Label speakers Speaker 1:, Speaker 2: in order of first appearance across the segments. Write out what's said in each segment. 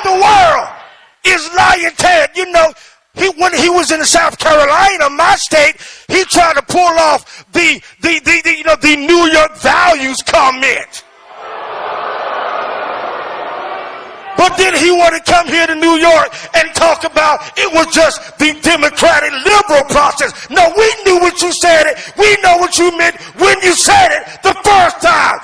Speaker 1: the world is lying Ted? You know, when he was in South Carolina, my state, he tried to pull off the New York values comment. But then he wanted to come here to New York and talk about it was just the democratic liberal process. No, we knew what you said it. We know what you meant when you said it the first time.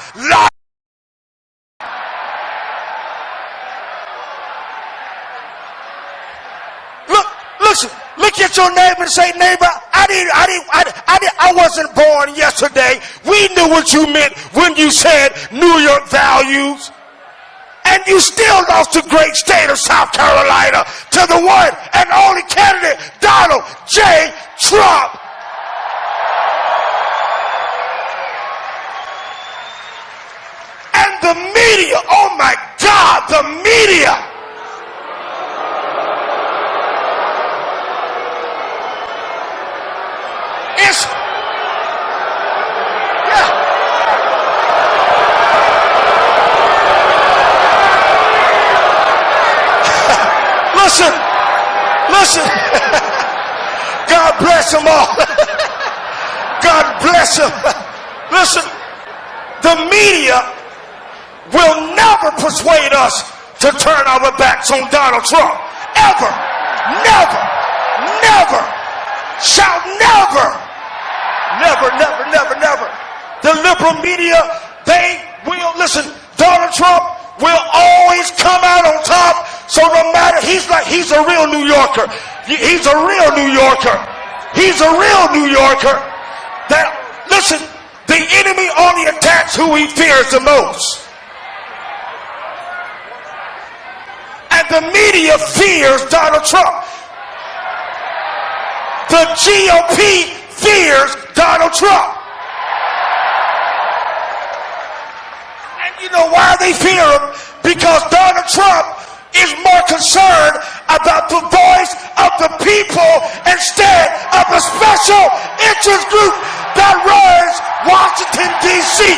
Speaker 1: Look at your neighbor and say, neighbor, I wasn't born yesterday. We knew what you meant when you said New York values. And you still lost the great state of South Carolina to the one and only candidate, Donald J. Trump. And the media, oh my God, the media. Listen. God bless them all. God bless them. Listen, the media will never persuade us to turn our backs on Donald Trump. Ever. Never. Never. Shall never. Never. The liberal media, they will, listen, Donald Trump will always come out on top. So no matter, he's a real New Yorker. He's a real New Yorker. He's a real New Yorker. That, listen, the enemy only attacks who he fears the most. And the media fears Donald Trump. The GOP fears Donald Trump. And you know why they fear him? Because Donald Trump is more concerned about the voice of the people instead of a special interest group that runs Washington, D.C.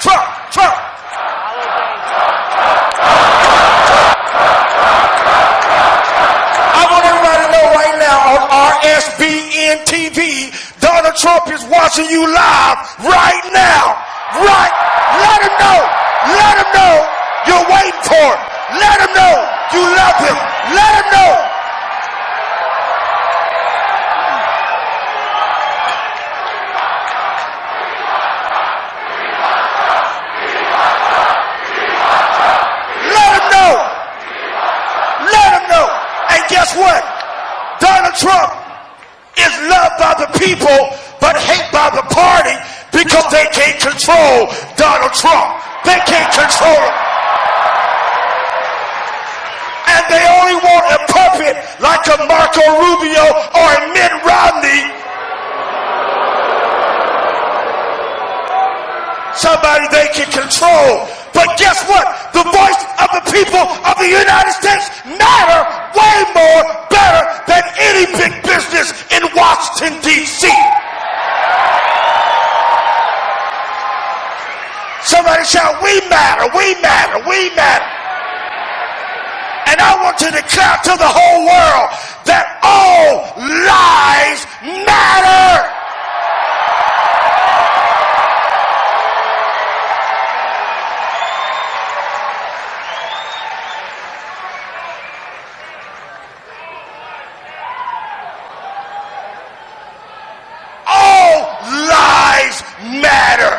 Speaker 1: Trump. I want everybody to know right now on RSBN TV, Donald Trump is watching you live right now. Right. Let him know you're waiting for him. Let him know you love him. Let him know. Let him know. And guess what? Donald Trump is loved by the people, but hate by the party because they can't control Donald Trump. They can't control him. And they only want a puppet like a Marco Rubio or a Mitt Romney. Somebody they can control. But guess what? The voice of the people of the United States matter way more better than any big business in Washington, D.C. Somebody shout, we matter. And I want to declare to the whole world that all lives matter. Matter.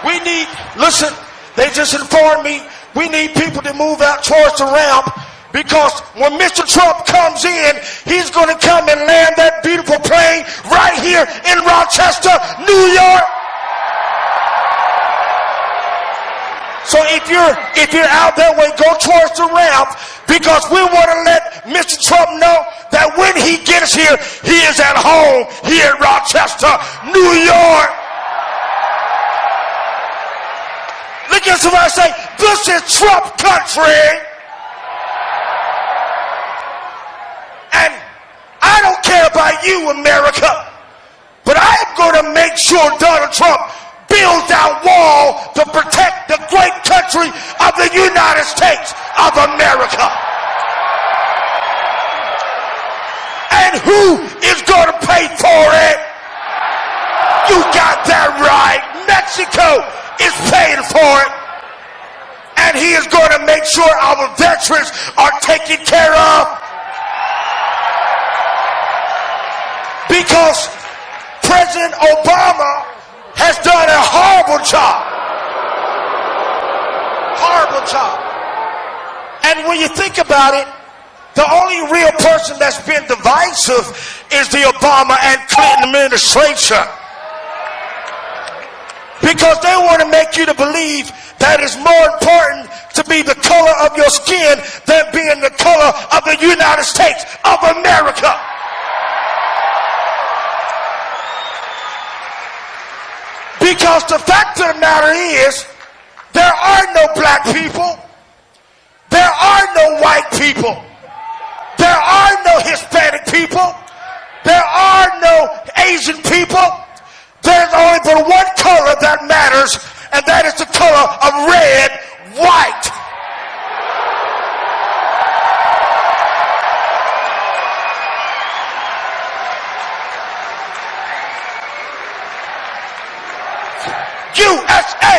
Speaker 1: We need, listen, they just informed me, we need people to move out towards the ramp because when Mr. Trump comes in, he's going to come and land that beautiful plane right here in Rochester, New York. So if you're out that way, go towards the ramp because we want to let Mr. Trump know that when he gets here, he is at home here in Rochester, New York. Look at somebody say, this is Trump country. And I don't care about you, America, but I am going make sure Donald Trump builds that wall to protect the great country of the United States of America. And who is going to pay for it? You got that right. Mexico is paying for it. And he is going to make sure our veterans are taken care of. Because President Obama has done a horrible job. Horrible job. And when you think about it, the only real person that's been divisive is the Obama and Clinton administration. Because they want to make you to believe that it's more important to be the color of your skin than being the color of the United States of America. Because the fact of the matter is, there are no black people. There are no white people. There are no Hispanic people. There are no Asian people. There's only but one color that matters, and that is the color of red, white. USA!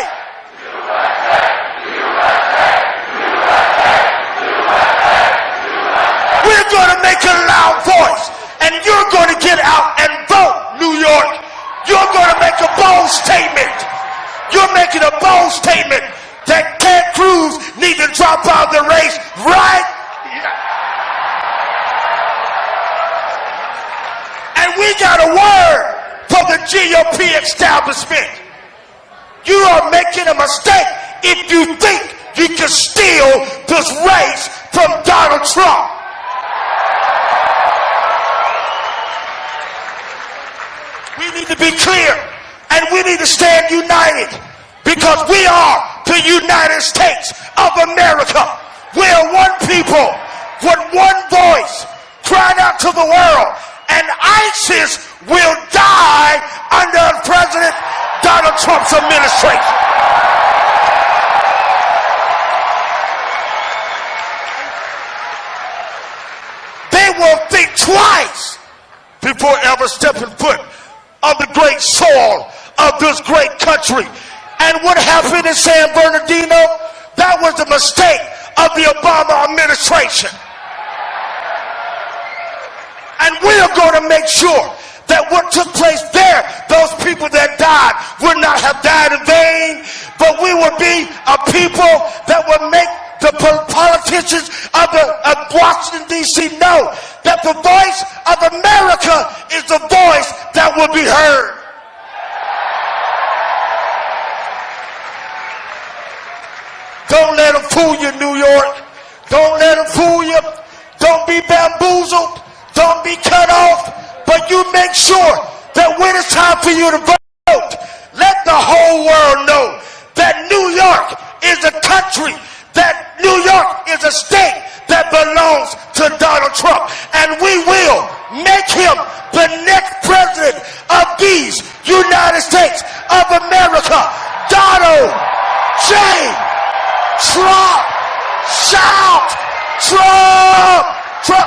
Speaker 1: We're going to make a loud voice, and you're going to get out and vote, New York. You're going to make a bold statement. You're making a bold statement that Ted Cruz needs to drop out of the race, right? And we got a word for the GOP establishment. You are making a mistake if you think you can steal this race from Donald Trump. We need to be clear, and we need to stand united, because we are the United States of America. We are one people with one voice crying out to the world, and ISIS will die under President Donald Trump's administration. They will think twice before ever stepping foot on the great soil of this great country. And what happened in San Bernardino? That was the mistake of the Obama administration. And we are going to make sure that what took place there, those people that died would not have died in vain, but we would be a people that would make the politicians of Washington, D.C. know that the voice of America is the voice that will be heard. Don't let them fool you, New York. Don't let them fool you. Don't be bamboozled. Don't be cut off. But you make sure that when it's time for you to vote, let the whole world know that New York is a country, that New York is a state that belongs to Donald Trump. And we will make him the next president of these United States of America. Donald J. Trump. Shout Trump. Trump.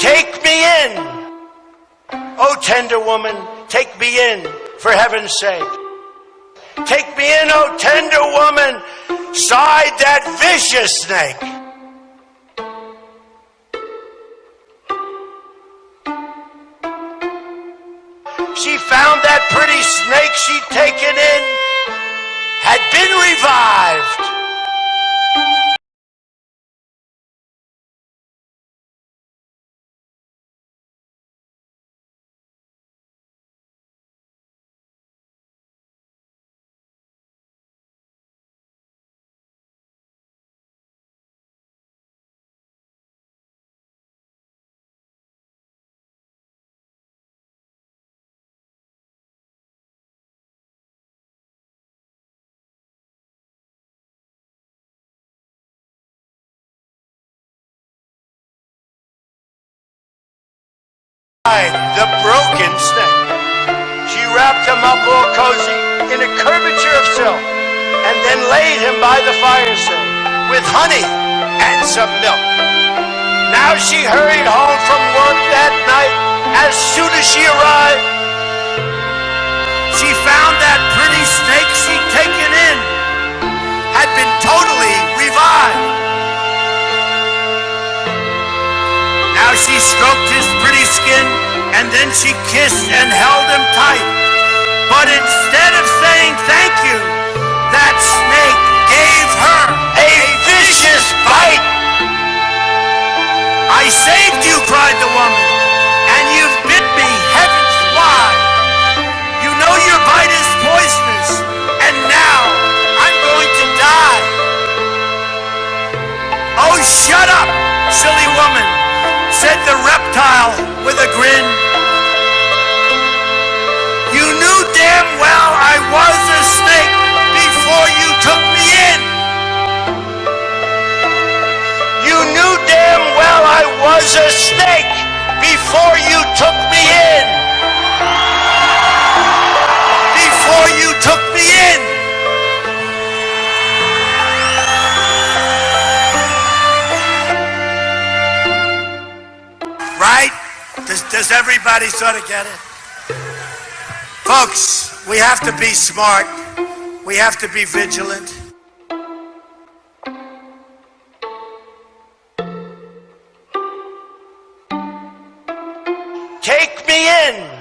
Speaker 2: Take me in. Oh, tender woman, take me in, for heaven's sake. Take me in, oh, tender woman, sighed that vicious snake. She found that pretty snake she'd taken in had been revived. The broken snake. She wrapped him up all cozy in a curvature of silk, and then laid him by the fireside with honey and some milk. Now she hurried home from work that night. As soon as she arrived, she found that pretty snake she'd taken in had been totally revived. Now she stroked his pretty skin, and then she kissed and held him tight. But instead of saying thank you, that snake gave her a vicious bite. I saved you, cried the woman, and you've bit me, heavens why? You know your bite is poisonous, and now I'm going to die. Oh, shut up, silly woman, said the reptile with a grin. You knew damn well I was a snake before you took me in. You knew damn well I was a snake before you took me in. Before you took me in. Right? Does everybody sort of get it? Folks, we have to be smart. We have to be vigilant. Take me in.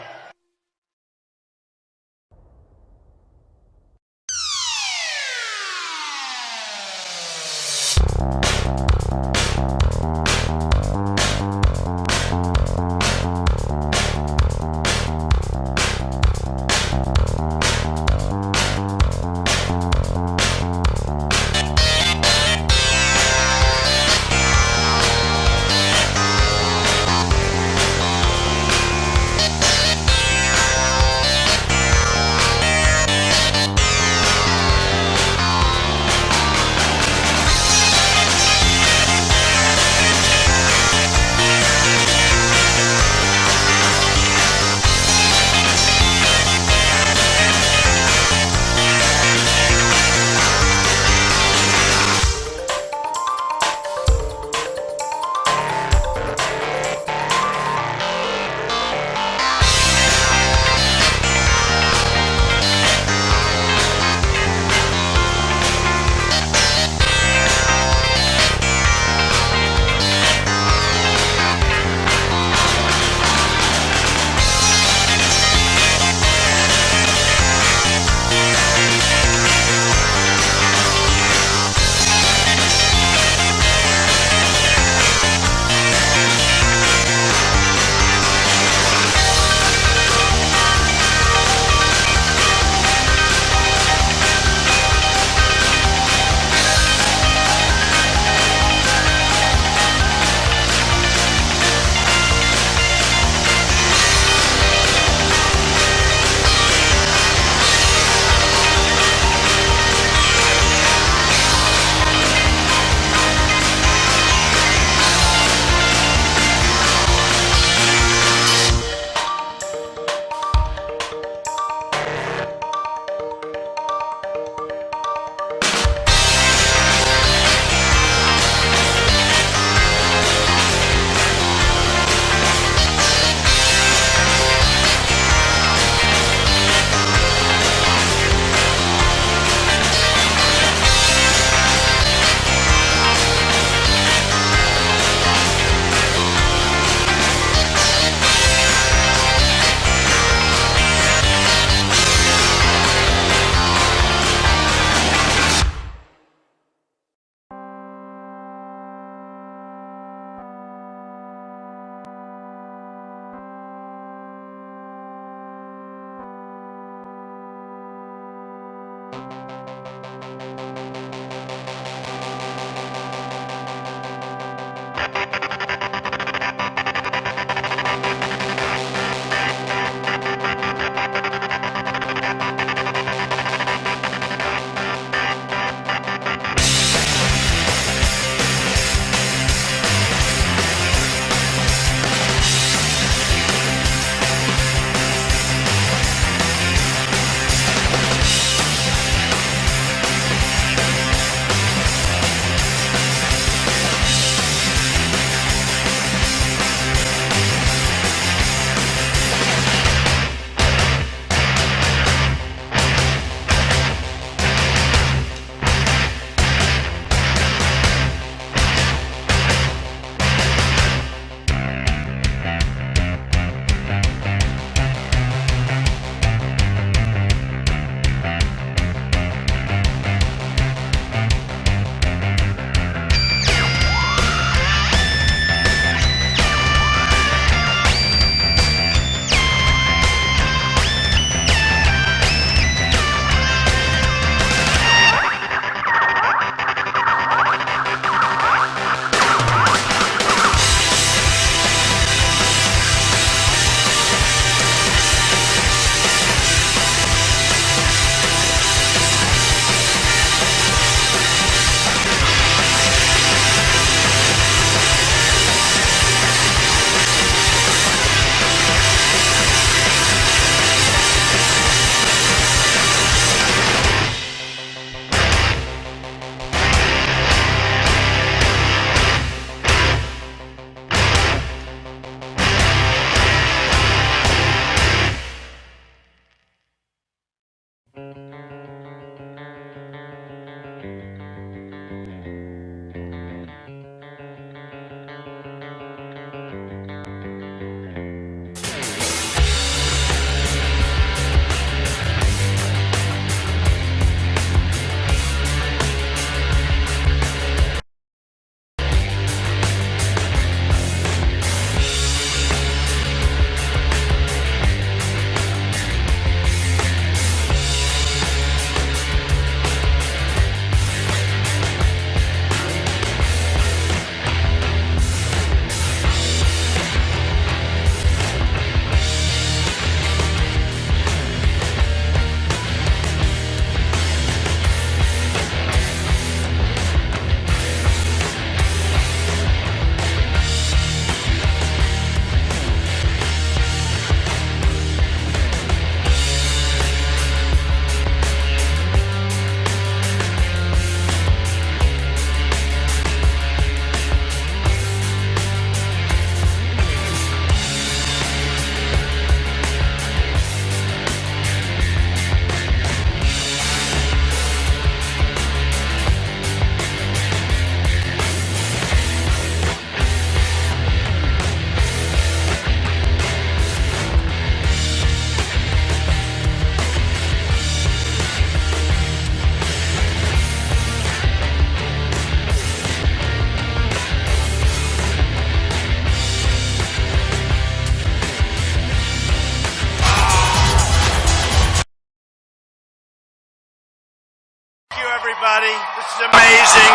Speaker 2: everybody. This is amazing.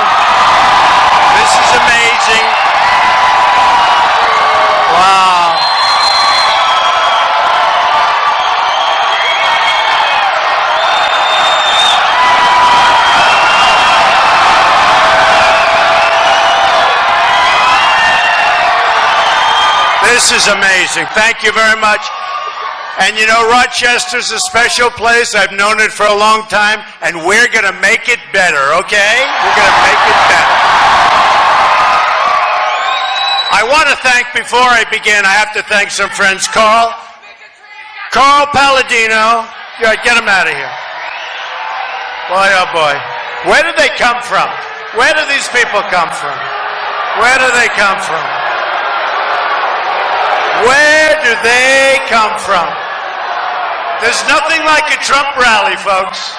Speaker 2: This is amazing. Wow. This is amazing. Thank you very much. And you know, Rochester's a special place. I've known it for a long time, and we're going to make it better, okay? We're going to make it better. I want to thank, before I begin, I have to thank some friends. Carl Palladino. Yeah, get him out of here. Boy, oh boy. Where did they come from? Where do these people come from? Where do they come from? Where do they come from? There's nothing like a Trump rally, folks.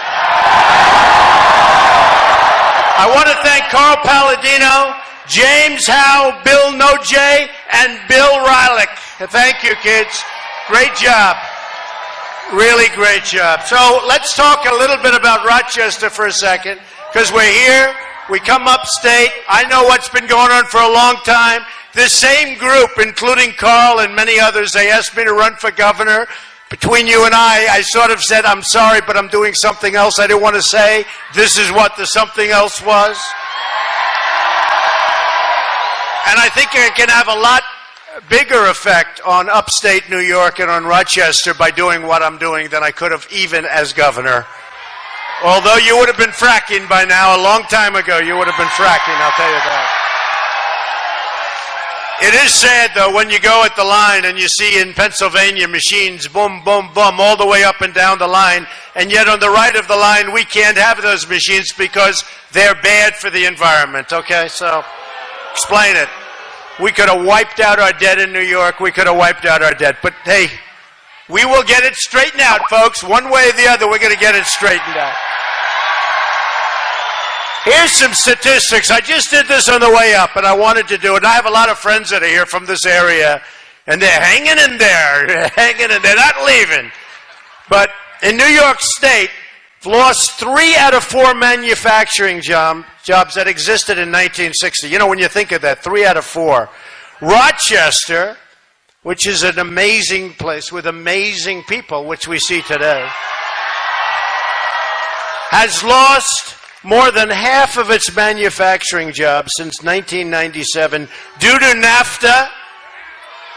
Speaker 2: I want to thank Carl Palladino, James Howe, Bill Nojay, and Bill Rylick. Thank you, kids. Great job. Really great job. So let's talk a little bit about Rochester for a second, because we're here. We come upstate. I know what's been going on for a long time. This same group, including Carl and many others, they asked me to run for governor. Between you and I sort of said, I'm sorry, but I'm doing something else I didn't want to say. This is what the something else was. And I think it can have a lot bigger effect on upstate New York and on Rochester by doing what I'm doing than I could have even as governor. Although you would have been fracking by now, a long time ago, you would have been fracking, I'll tell you that. It is sad, though, when you go at the line and you see in Pennsylvania machines, boom, boom, boom, all the way up and down the line, and yet on the right of the line, we can't have those machines because they're bad for the environment, okay? So, explain it. We could have wiped out our debt in New York. We could have wiped out our debt. But, hey, we will get it straightened out, folks. One way or the other, we're going to get it straightened out. Here's some statistics. I just did this on the way up, and I wanted to do it. And I have a lot of friends that are here from this area, and they're hanging in there, hanging in. They're not leaving. But in New York State, lost 3 out of 4 manufacturing jobs that existed in 1960. You know, when you think of that, 3 out of 4. Rochester, which is an amazing place with amazing people, which we see today, has lost more than half of its manufacturing jobs since 1997 due to NAFTA,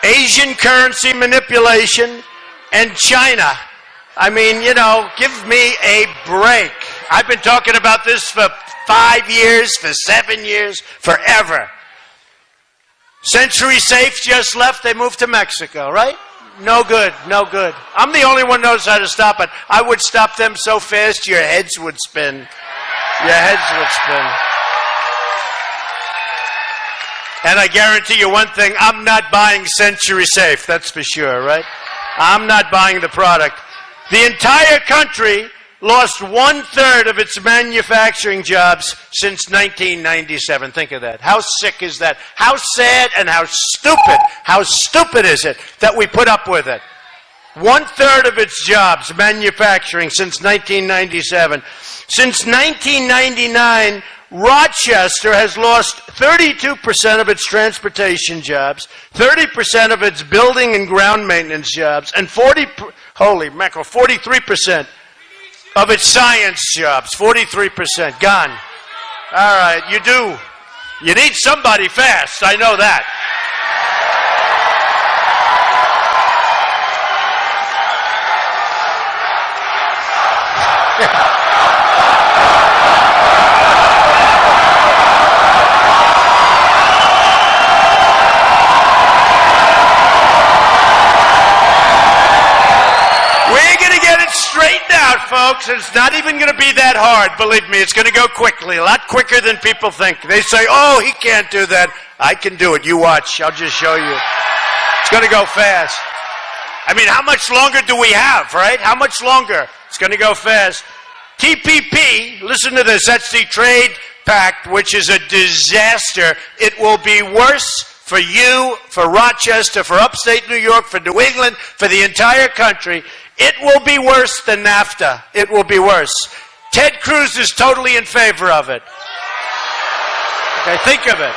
Speaker 2: Asian currency manipulation, and China. I mean, you know, give me a break. I've been talking about this for 5 years, for 7 years, forever. Century Safe just left. They moved to Mexico, right? No good, no good. I'm the only one who knows how to stop it. I would stop them so fast your heads would spin. Your heads would spin. And I guarantee you one thing, I'm not buying Century Safe, that's for sure, right? I'm not buying the product. The entire country lost 1/3 of its manufacturing jobs since 1997. Think of that. How sick is that? How sad and how stupid is it that we put up with it? 1/3 of its jobs, manufacturing, since 1997. Since 1999, Rochester has lost 32% of its transportation jobs, 30% of its building and ground maintenance jobs, and 43% of its science jobs. 43% gone. All right, you do. You need somebody fast, I know that. Folks, it's not even going to be that hard, believe me. It's going to go quickly, a lot quicker than people think. They say, oh, he can't do that. I can do it. You watch. I'll just show you. It's going to go fast. I mean, how much longer do we have, right? How much longer? It's going to go fast. TPP, listen to this. That's the trade pact, which is a disaster. It will be worse for you, for Rochester, for upstate New York, for New England, for the entire country. It will be worse than NAFTA. It will be worse. Ted Cruz is totally in favor of it. Okay, think of it.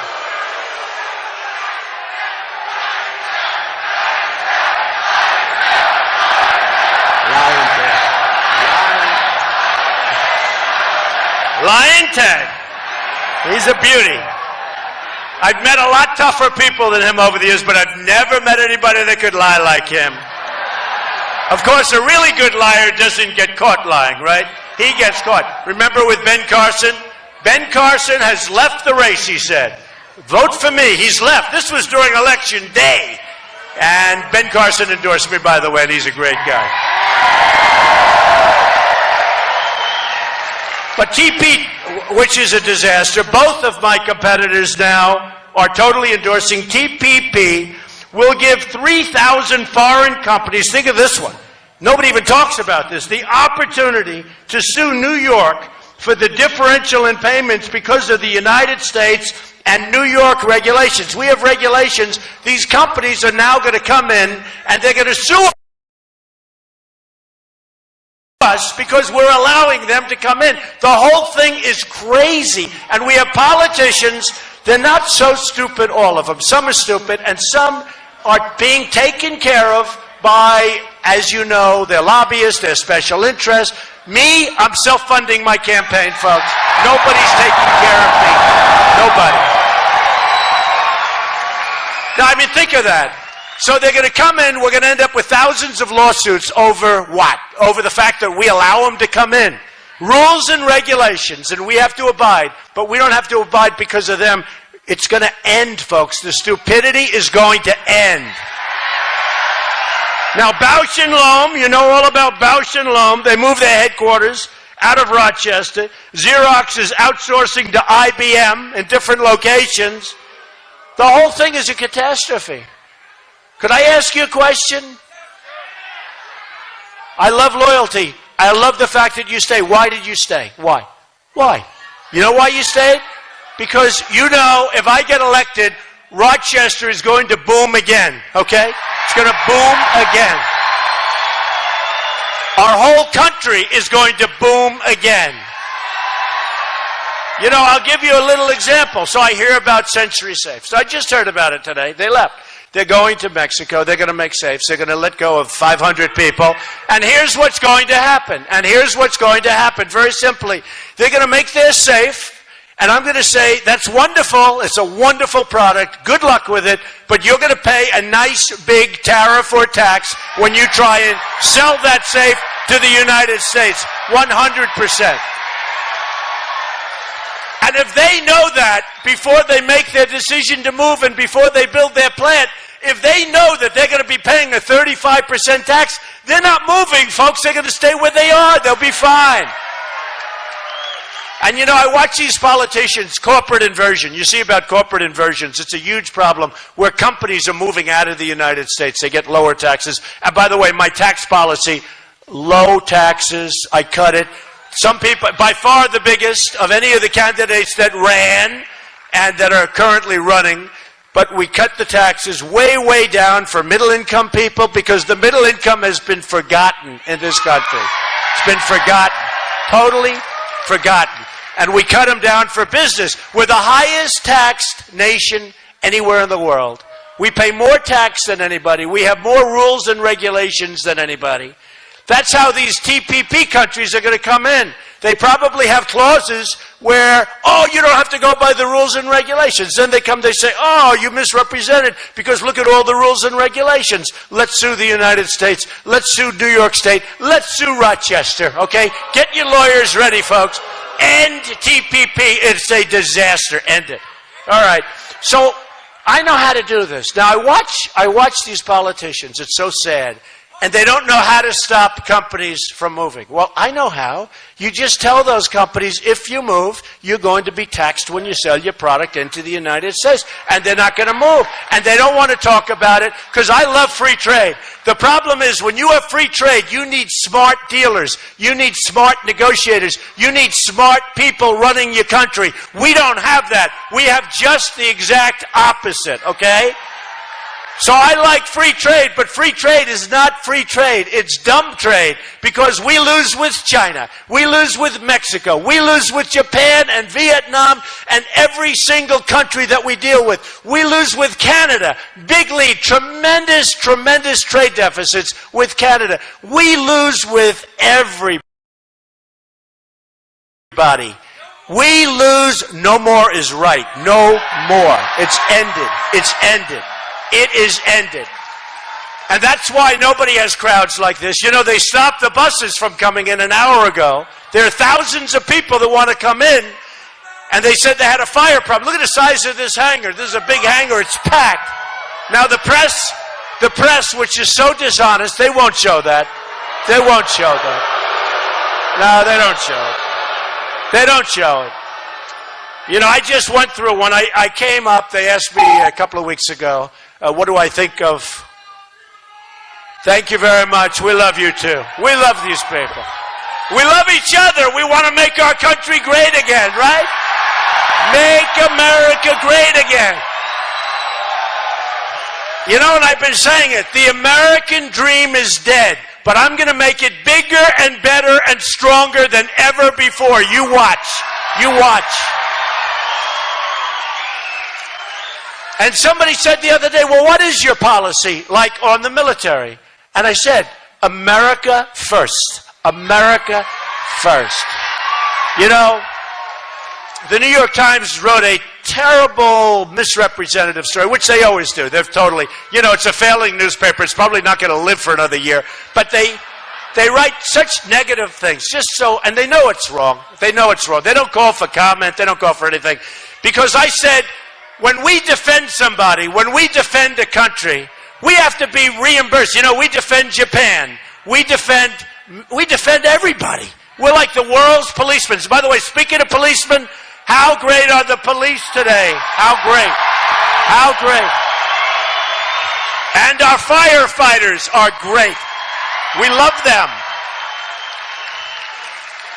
Speaker 2: Lion Ted. He's a beauty. I've met a lot tougher people than him over the years, but I've never met anybody that could lie like him. Of course, a really good liar doesn't get caught lying, right? He gets caught. Remember with Ben Carson? Ben Carson has left the race, he said. Vote for me. He's left. This was during election day. And Ben Carson endorsed me, by the way, and he's a great guy. But TP, which is a disaster, both of my competitors now are totally endorsing TPP, will give 3,000 foreign companies, think of this one, nobody even talks about this, the opportunity to sue New York for the differential in payments because of the United States and New York regulations. We have regulations. These companies are now going to come in and they're going to sue us because we're allowing them to come in. The whole thing is crazy. And we have politicians, they're not so stupid, all of them. Some are stupid and some are being taken care of by, as you know, their lobbyists, their special interests. Me, I'm self-funding my campaign, folks. Nobody's taking care of me. Nobody. Now, I mean, think of that. So they're going to come in, we're going to end up with thousands of lawsuits over what? Over the fact that we allow them to come in. Rules and regulations, and we have to abide, but we don't have to abide because of them. It's going to end, folks. The stupidity is going to end. Now, Bausch & Lomb, you know all about Bausch & Lomb. They moved their headquarters out of Rochester. Xerox is outsourcing to IBM in different locations. The whole thing is a catastrophe. Could I ask you a question? I love loyalty. I love the fact that you stay. Why did you stay? Why? Why? You know why you stayed? Because you know if I get elected, Rochester is going to boom again, okay? It's going to boom again. Our whole country is going to boom again. You know, I'll give you a little example. So I hear about Century Safes. So I just heard about it today. They left. They're going to Mexico. They're going to make safes. They're going to let go of 500 people. And here's what's going to happen. And here's what's going to happen. Very simply, they're going to make their safe. And I'm going to say, that's wonderful. It's a wonderful product. Good luck with it. But you're going to pay a nice big tariff or tax when you try and sell that safe to the United States. 100%. And if they know that before they make their decision to move and before they build their plant, if they know that they're going to be paying a 35% tax, they're not moving, folks. They're going to stay where they are. They'll be fine. And you know, I watch these politicians, corporate inversion. You see about corporate inversions. It's a huge problem where companies are moving out of the United States. They get lower taxes. And by the way, my tax policy, low taxes, I cut it. Some people, by far the biggest of any of the candidates that ran and that are currently running, but we cut the taxes way, way down for middle-income people because the middle income has been forgotten in this country. It's been forgotten, totally forgotten. And we cut them down for business. We're the highest taxed nation anywhere in the world. We pay more tax than anybody. We have more rules and regulations than anybody. That's how these TPP countries are going to come in. They probably have clauses where, oh, you don't have to go by the rules and regulations. Then they come, they say, oh, you misrepresented because look at all the rules and regulations. Let's sue the United States. Let's sue New York State. Let's sue Rochester, okay? Get your lawyers ready, folks. End TPP. It's a disaster. End it. All right. So I know how to do this. Now, I watch these politicians. It's so sad. And they don't know how to stop companies from moving. Well, I know how. You just tell those companies, if you move, you're going to be taxed when you sell your product into the United States. And they're not going to move. And they don't want to talk about it because I love free trade. The problem is when you have free trade, you need smart dealers. You need smart negotiators. You need smart people running your country. We don't have that. We have just the exact opposite, okay? So I like free trade, but free trade is not free trade. It's dumb trade, because we lose with China. We lose with Mexico. We lose with Japan and Vietnam and every single country that we deal with. We lose with Canada. Big lead, tremendous, tremendous trade deficits with Canada. We lose with everybody. We lose. No more is right. No more. It's ended. It's ended. It is ended. And that's why nobody has crowds like this. You know, they stopped the buses from coming in an hour ago. There are thousands of people that want to come in, and they said they had a fire problem. Look at the size of this hangar. This is a big hangar. It's packed. Now the press, which is so dishonest, they won't show that. They won't show that. No, they don't show it. They don't show it. You know, I just went through, when I came up, they asked me a couple of weeks ago, what do I think of? Thank you very much. We love you too. We love these people. We love each other. We want to make our country great again, right? Make America great again. You know, and I've been saying it, the American dream is dead, but I'm going to make it bigger and better and stronger than ever before. You watch. You watch. And somebody said the other day, well, what is your policy like on the military? And I said, America first. America first. You know, the New York Times wrote a terrible misrepresentative story, which they always do. They're totally, you know, it's a failing newspaper. It's probably not going to live for another year. But they write such negative things, just so, and they know it's wrong. They know it's wrong. They don't call for comment. They don't call for anything. Because I said, when we defend somebody, when we defend a country, we have to be reimbursed. You know, we defend Japan. We defend everybody. We're like the world's policemen. By the way, speaking of policemen, how great are the police today? How great. How great. And our firefighters are great. We love them.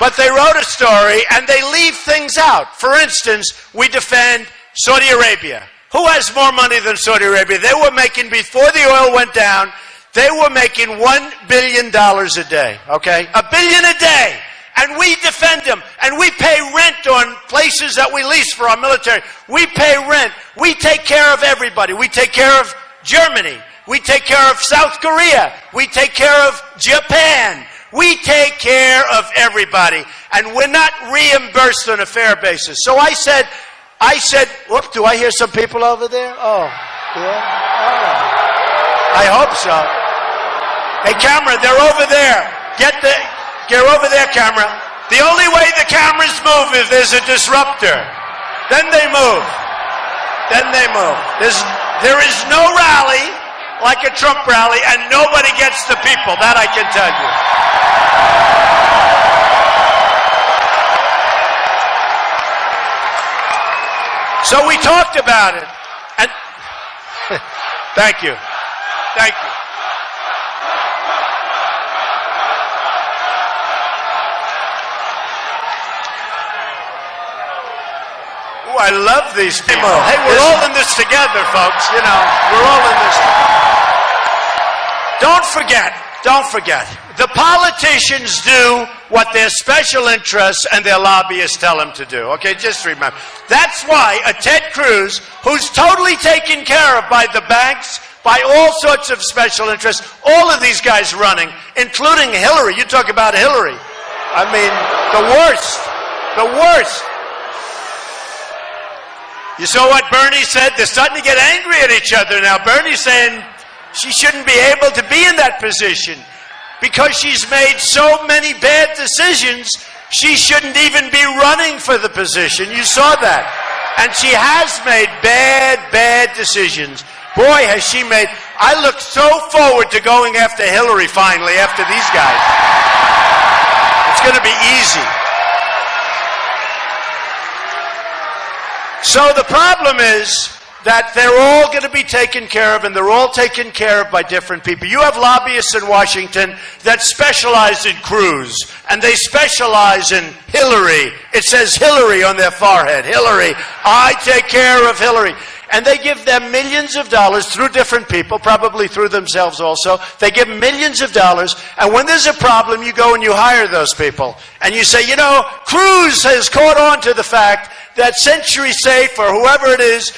Speaker 2: But they wrote a story and they leave things out. For instance, we defend Saudi Arabia. Who has more money than Saudi Arabia? They were making, before the oil went down, they were making $1 billion a day, okay? $1 billion a day. And we defend them. And we pay rent on places that we lease for our military. We pay rent. We take care of everybody. We take care of Germany. We take care of South Korea. We take care of Japan. We take care of everybody. And we're not reimbursed on a fair basis. So I said, whoop, do I hear some people over there? Oh, yeah? Oh. I hope so. Hey, camera, they're over there. Get over there, camera. The only way the cameras move is there's a disruptor. Then they move. Then they move. There is no rally like a Trump rally, and nobody gets the people. That I can tell you. So we talked about it, and thank you. Thank you. Ooh, I love these people. Hey, we're all in this together, folks. You know, we're all in this together. Don't forget. The politicians do what their special interests and their lobbyists tell them to do. Okay, just remember. That's why a Ted Cruz, who's totally taken care of by the banks, by all sorts of special interests, all of these guys running, including Hillary. You talk about Hillary. I mean, the worst. The worst. You saw what Bernie said? They're starting to get angry at each other now. Bernie's saying she shouldn't be able to be in that position because she's made so many bad decisions. She shouldn't even be running for the position. You saw that. And she has made bad decisions. Boy, has she made... I look so forward to going after Hillary finally, after these guys. It's going to be easy. So the problem is that they're all going to be taken care of, and they're all taken care of by different people. You have lobbyists in Washington that specialize in Cruz, and they specialize in Hillary. It says Hillary on their forehead. Hillary. I take care of Hillary. and they give them millions of dollars through different people, probably through themselves also. They give millions of dollars, and when there's a problem, you go and you hire those people. And you say, you know, Cruz has caught on to the fact that Century Safe, or whoever it is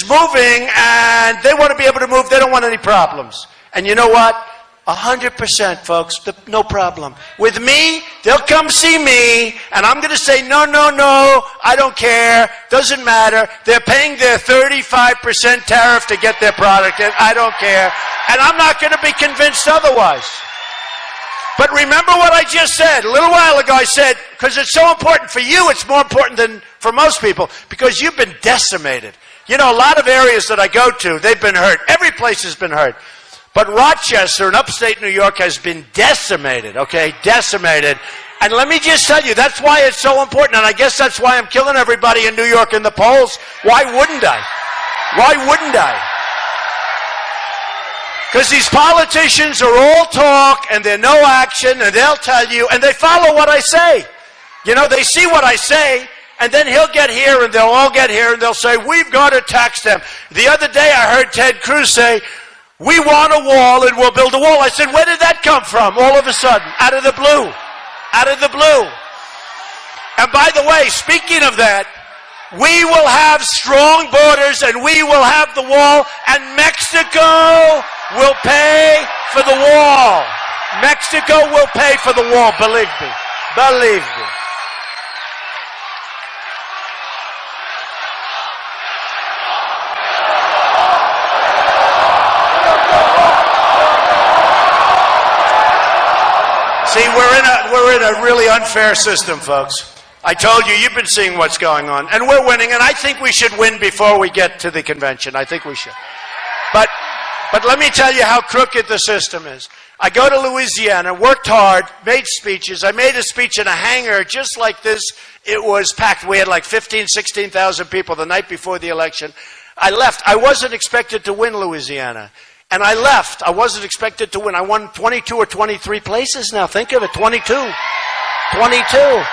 Speaker 2: moving, and they want to be able to move. They don't want any problems. And you know what? 100%, folks, no problem. With me, they'll come see me, and I'm going to say, no, I don't care, doesn't matter. They're paying their 35% tariff to get their product in. I don't care. And I'm not going to be convinced otherwise. But remember what I just said. A little while ago I said, because it's so important for you, it's more important than for most people, because you've been decimated. You know, a lot of areas that I go to, they've been hurt. Every place has been hurt. But Rochester in upstate New York has been decimated, okay? Decimated. And let me just tell you, that's why it's so important. And I guess that's why I'm killing everybody in New York in the polls. Why wouldn't I? Why wouldn't I? Because these politicians are all talk and they're no action, and they'll tell you, and they follow what I say. You know, they see what I say, and then he'll get here and they'll all get here and they'll say, we've got to tax them. The other day I heard Ted Cruz say, we want a wall and we'll build a wall. I said, where did that come from all of a sudden? Out of the blue. Out of the blue. And by the way, speaking of that, we will have strong borders and we will have the wall, and Mexico will pay for the wall. Mexico will pay for the wall, believe me. Believe me. See, we're in a really unfair system, folks. I told you, you've been seeing what's going on, and we're winning, and I think we should win before we get to the convention. I think we should. But let me tell you how crooked the system is. I go to Louisiana, worked hard, made speeches. I made a speech in a hangar just like this. It was packed. We had like 15,000, 16,000 people the night before the election. I left. I wasn't expected to win Louisiana. And I left. I wasn't expected to win. I won 22 or 23 places now. Think of it, 22. 22.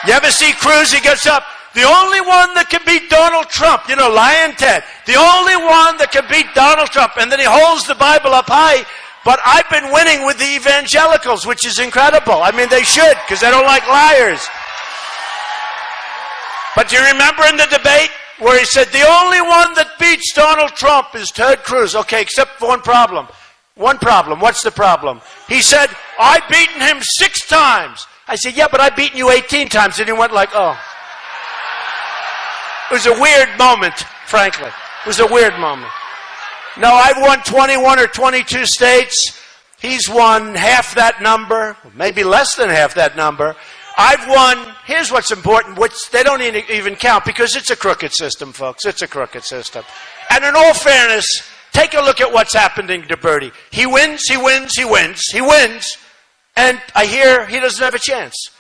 Speaker 2: You ever see Cruz? He gets up. The only one that can beat Donald Trump, you know, Lion Ted. The only one that can beat Donald Trump. And then he holds the Bible up high. But I've been winning with the evangelicals, which is incredible. I mean, they should, because they don't like liars. But do you remember in the debate where he said, the only one that beats Donald Trump is Ted Cruz? Okay, except for one problem. One problem. What's the problem? He said, I've beaten him 6 times. I said, yeah, but I've beaten you 18 times. And he went like, oh. It was a weird moment, frankly. It was a weird moment. No, I've won 21 or 22 states. He's won half that number, maybe less than half that number. I've won, here's what's important, which they don't even count, because it's a crooked system, folks. It's a crooked system. And in all fairness, take a look at what's happening to Bernie. He wins, and I hear he doesn't have a chance.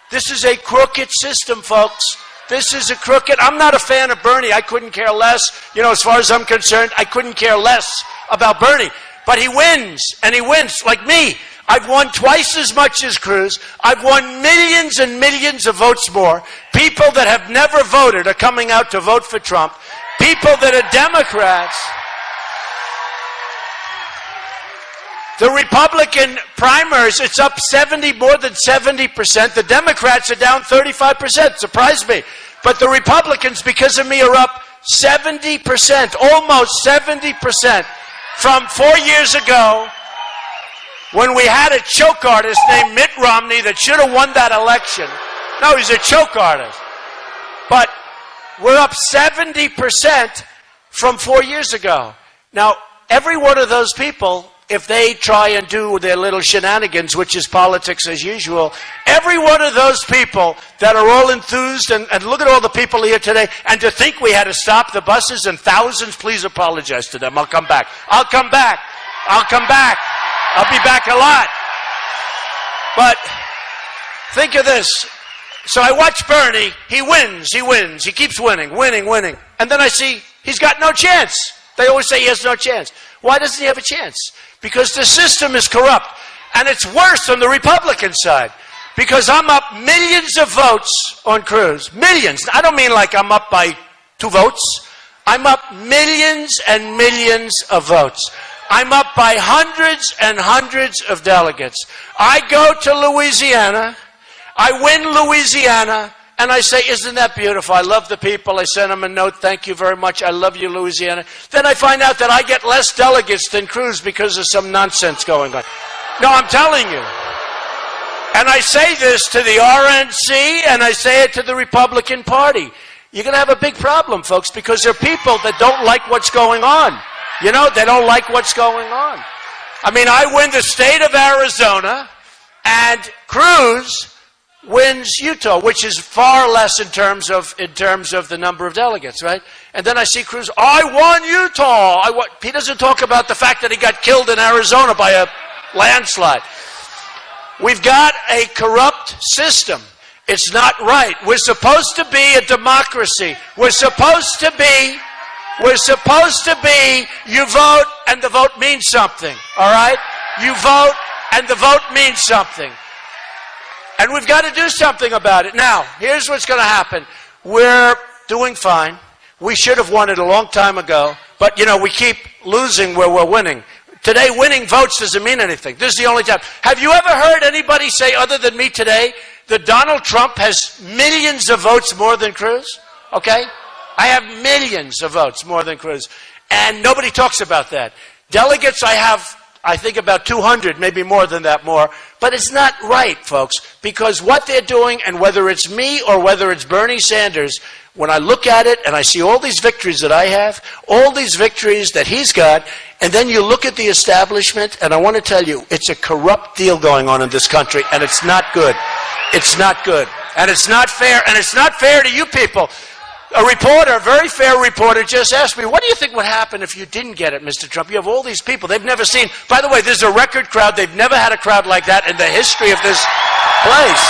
Speaker 2: This is a crooked system, folks. This is a crooked. I'm not a fan of Bernie. I couldn't care less. You know, as far as I'm concerned, I couldn't care less about Bernie. But he wins, and he wins like me. I've won twice as much as Cruz. I've won millions and millions of votes more. People that have never voted are coming out to vote for Trump. People that are Democrats. The Republican primaries, it's up more than 70%. The Democrats are down 35%. Surprised me. But the Republicans, because of me, are up 70%, almost 70%. From 4 years ago, when we had a choke artist named Mitt Romney that should have won that election. No, he's a choke artist. But we're up 70% from 4 years ago. Now, every one of those people, if they try and do their little shenanigans, which is politics as usual, every one of those people that are all enthused, and look at all the people here today, and to think we had to stop the buses and thousands, please apologize to them. I'll come back. I'll come back. I'll come back. I'll be back a lot. But think of this. So I watch Bernie. He wins. He keeps winning. And then I see he's got no chance. They always say he has no chance. Why doesn't he have a chance? Because the system is corrupt. And it's worse on the Republican side. Because I'm up millions of votes on Cruz. Millions. I don't mean like I'm up by 2 votes. I'm up millions and millions of votes. I'm up by hundreds and hundreds of delegates. I go to Louisiana, I win Louisiana, and I say, isn't that beautiful? I love the people. I send them a note, thank you very much, I love you, Louisiana. Then I find out that I get less delegates than Cruz because of some nonsense going on. No, I'm telling you. And I say this to the RNC, and I say it to the Republican Party. You're going to have a big problem, folks, because there are people that don't like what's going on. You know, they don't like what's going on. I mean, I win the state of Arizona, and Cruz wins Utah, which is far less in terms of the number of delegates, right? And then I see Cruz, I won Utah. He doesn't talk about the fact that he got killed in Arizona by a landslide. We've got a corrupt system. It's not right. We're supposed to be a democracy. We're supposed to be, you vote and the vote means something, all right? You vote and the vote means something. And we've got to do something about it. Now, here's what's going to happen. We're doing fine. We should have won it a long time ago, but, you know, we keep losing where we're winning. Today, winning votes doesn't mean anything. This is the only time. Have you ever heard anybody say, other than me today, that Donald Trump has millions of votes more than Cruz? Okay? I have millions of votes more than Cruz. And nobody talks about that. Delegates, I have, I think, about 200, maybe more than that more. But it's not right, folks, because what they're doing, and whether it's me or whether it's Bernie Sanders, when I look at it and I see all these victories that I have, all these victories that he's got, and then you look at the establishment, and I want to tell you, it's a corrupt deal going on in this country, and it's not good. It's not good. And it's not fair, and it's not fair to you people. A reporter, a very fair reporter, just asked me, what do you think would happen if you didn't get it, Mr. Trump? You have all these people. They've never seen, by the way, there's a record crowd. They've never had a crowd like that in the history of this place.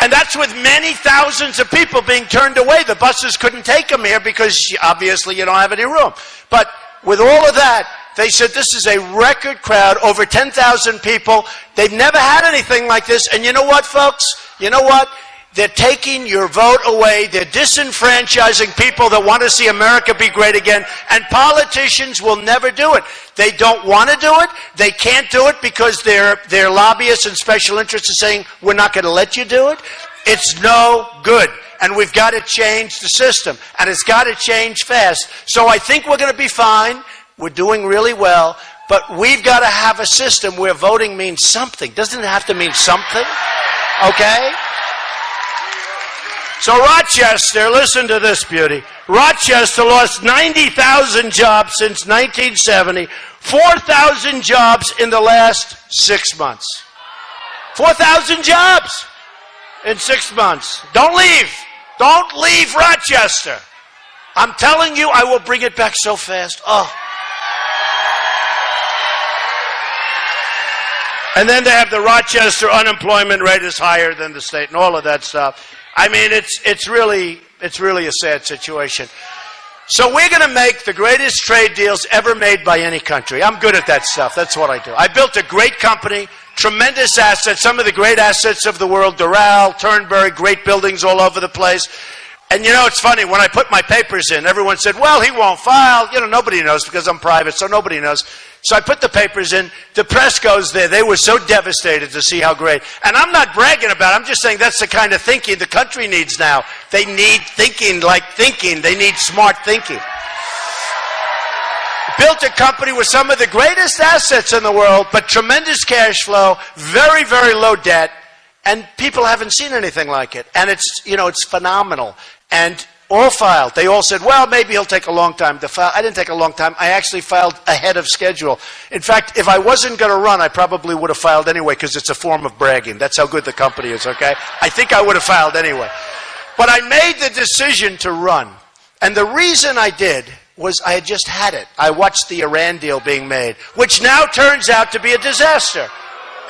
Speaker 2: And that's with many thousands of people being turned away. The buses couldn't take them here because obviously you don't have any room. But with all of that, they said this is a record crowd, over 10,000 people. They've never had anything like this. And you know what, folks? You know what? They're taking your vote away. They're disenfranchising people that want to see America be great again. And politicians will never do it. They don't want to do it. They can't do it because their lobbyists and special interests are saying, we're not going to let you do it. It's no good. And we've got to change the system. And it's got to change fast. So I think we're going to be fine. We're doing really well. But we've got to have a system where voting means something. Doesn't it have to mean something? Okay? So Rochester, listen to this beauty. Rochester lost 90,000 jobs since 1970, 4,000 jobs in the last 6 months. 4,000 jobs in 6 months. Don't leave. Don't leave Rochester. I'm telling you, I will bring it back so fast. Oh. And then they have the Rochester unemployment rate is higher than the state and all of that stuff. I mean, it's really a sad situation. So we're going to make the greatest trade deals ever made by any country. I'm good at that stuff. That's what I do. I built a great company, tremendous assets, some of the great assets of the world, Doral, Turnberry, great buildings all over the place. And you know, it's funny, when I put my papers in, everyone said, well, he won't file. You know, nobody knows because I'm private, so nobody knows. So I put the papers in. The press goes there. They were so devastated to see how great. And I'm not bragging about it. I'm just saying that's the kind of thinking the country needs now. They need thinking like thinking. They need smart thinking. Built a company with some of the greatest assets in the world, but tremendous cash flow, very, very low debt, and people haven't seen anything like it. And it's, you know, it's phenomenal. And all filed. They all said, well, maybe he'll take a long time to file. I didn't take a long time. I actually filed ahead of schedule. In fact, if I wasn't going to run, I probably would have filed anyway because it's a form of bragging. That's how good the company is, okay? I think I would have filed anyway. But I made the decision to run. And the reason I did was I had just had it. I watched the Iran deal being made, which now turns out to be a disaster.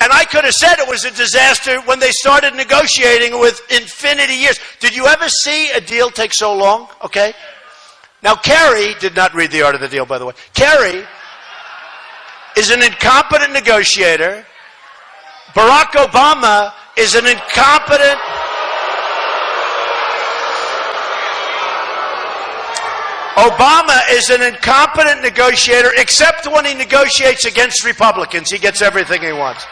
Speaker 2: And I could have said it was a disaster when they started negotiating with infinity years. Did you ever see a deal take so long? Okay. Now, Kerry did not read The Art of the Deal, by the way. Kerry is an incompetent negotiator. Barack Obama is an incompetent. Obama is an incompetent negotiator, except when he negotiates against Republicans. He gets everything he wants.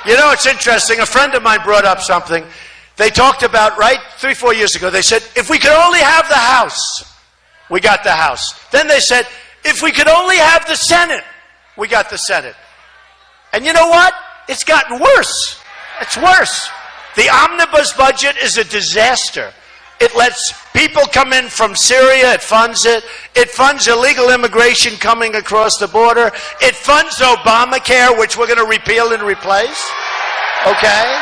Speaker 2: You know, it's interesting. A friend of mine brought up something. They talked about, right, 3-4 years ago, they said, if we could only have the House, we got the House. Then they said, if we could only have the Senate, we got the Senate. And you know what? It's gotten worse. It's worse. The omnibus budget is a disaster. It lets people come in from Syria. It funds it. It funds illegal immigration coming across the border. It funds Obamacare, which we're going to repeal and replace. Okay?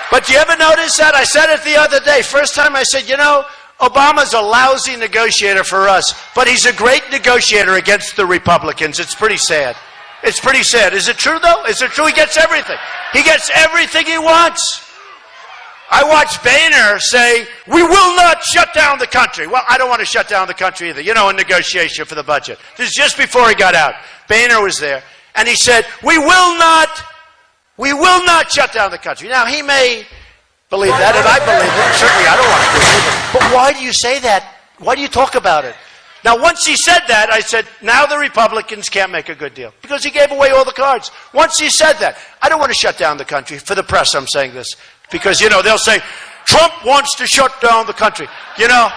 Speaker 2: But do you ever notice that? I said it the other day. First time I said, you know, Obama's a lousy negotiator for us, but he's a great negotiator against the Republicans. It's pretty sad. It's pretty sad. Is it true, though? Is it true? He gets everything. He gets everything he wants. I watched Boehner say, we will not shut down the country. Well, I don't want to shut down the country either. You know, in negotiation for the budget. This is just before he got out. Boehner was there. And he said, we will not shut down the country. Now, he may believe that, and I believe it. Certainly, I don't want to believe it. But why do you say that? Why do you talk about it? Now, once he said that, I said, now the Republicans can't make a good deal. Because he gave away all the cards. Once he said that, I don't want to shut down the country. For the press, I'm saying this. Because, you know, they'll say, Trump wants to shut down the country. You know,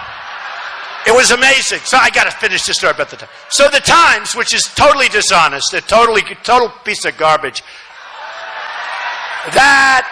Speaker 2: it was amazing. So I got to finish this story about the Times. So the Times, which is totally dishonest, a total piece of garbage, that,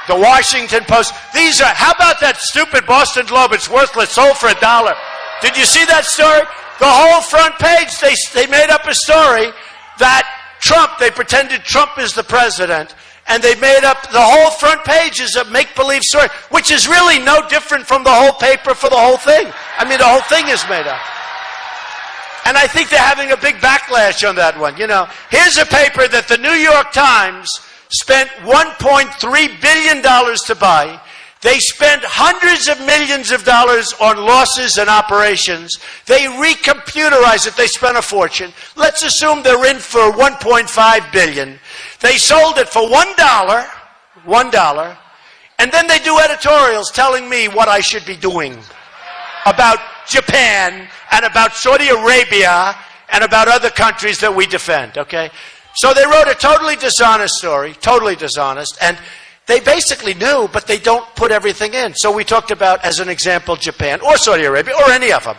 Speaker 2: the Washington Post, these are, how about that stupid Boston Globe? It's worthless, sold for $1. Did you see that story? The whole front page, they made up a story that Trump, they pretended Trump is the president, and they made up, the whole front page is a make-believe story, which is really no different from the whole paper for the whole thing. I mean, the whole thing is made up. And I think they're having a big backlash on that one. You know, here's a paper that the New York Times spent $1.3 billion to buy. They spent hundreds of millions of dollars on losses and operations. They recomputerized it. They spent a fortune. Let's assume they're in for $1.5 billion. They sold it for $1, and then they do editorials telling me what I should be doing about Japan and about Saudi Arabia and about other countries that we defend, okay? So they wrote a totally dishonest story, totally dishonest, and they basically knew, but they don't put everything in. So we talked about, as an example, Japan or Saudi Arabia or any of them.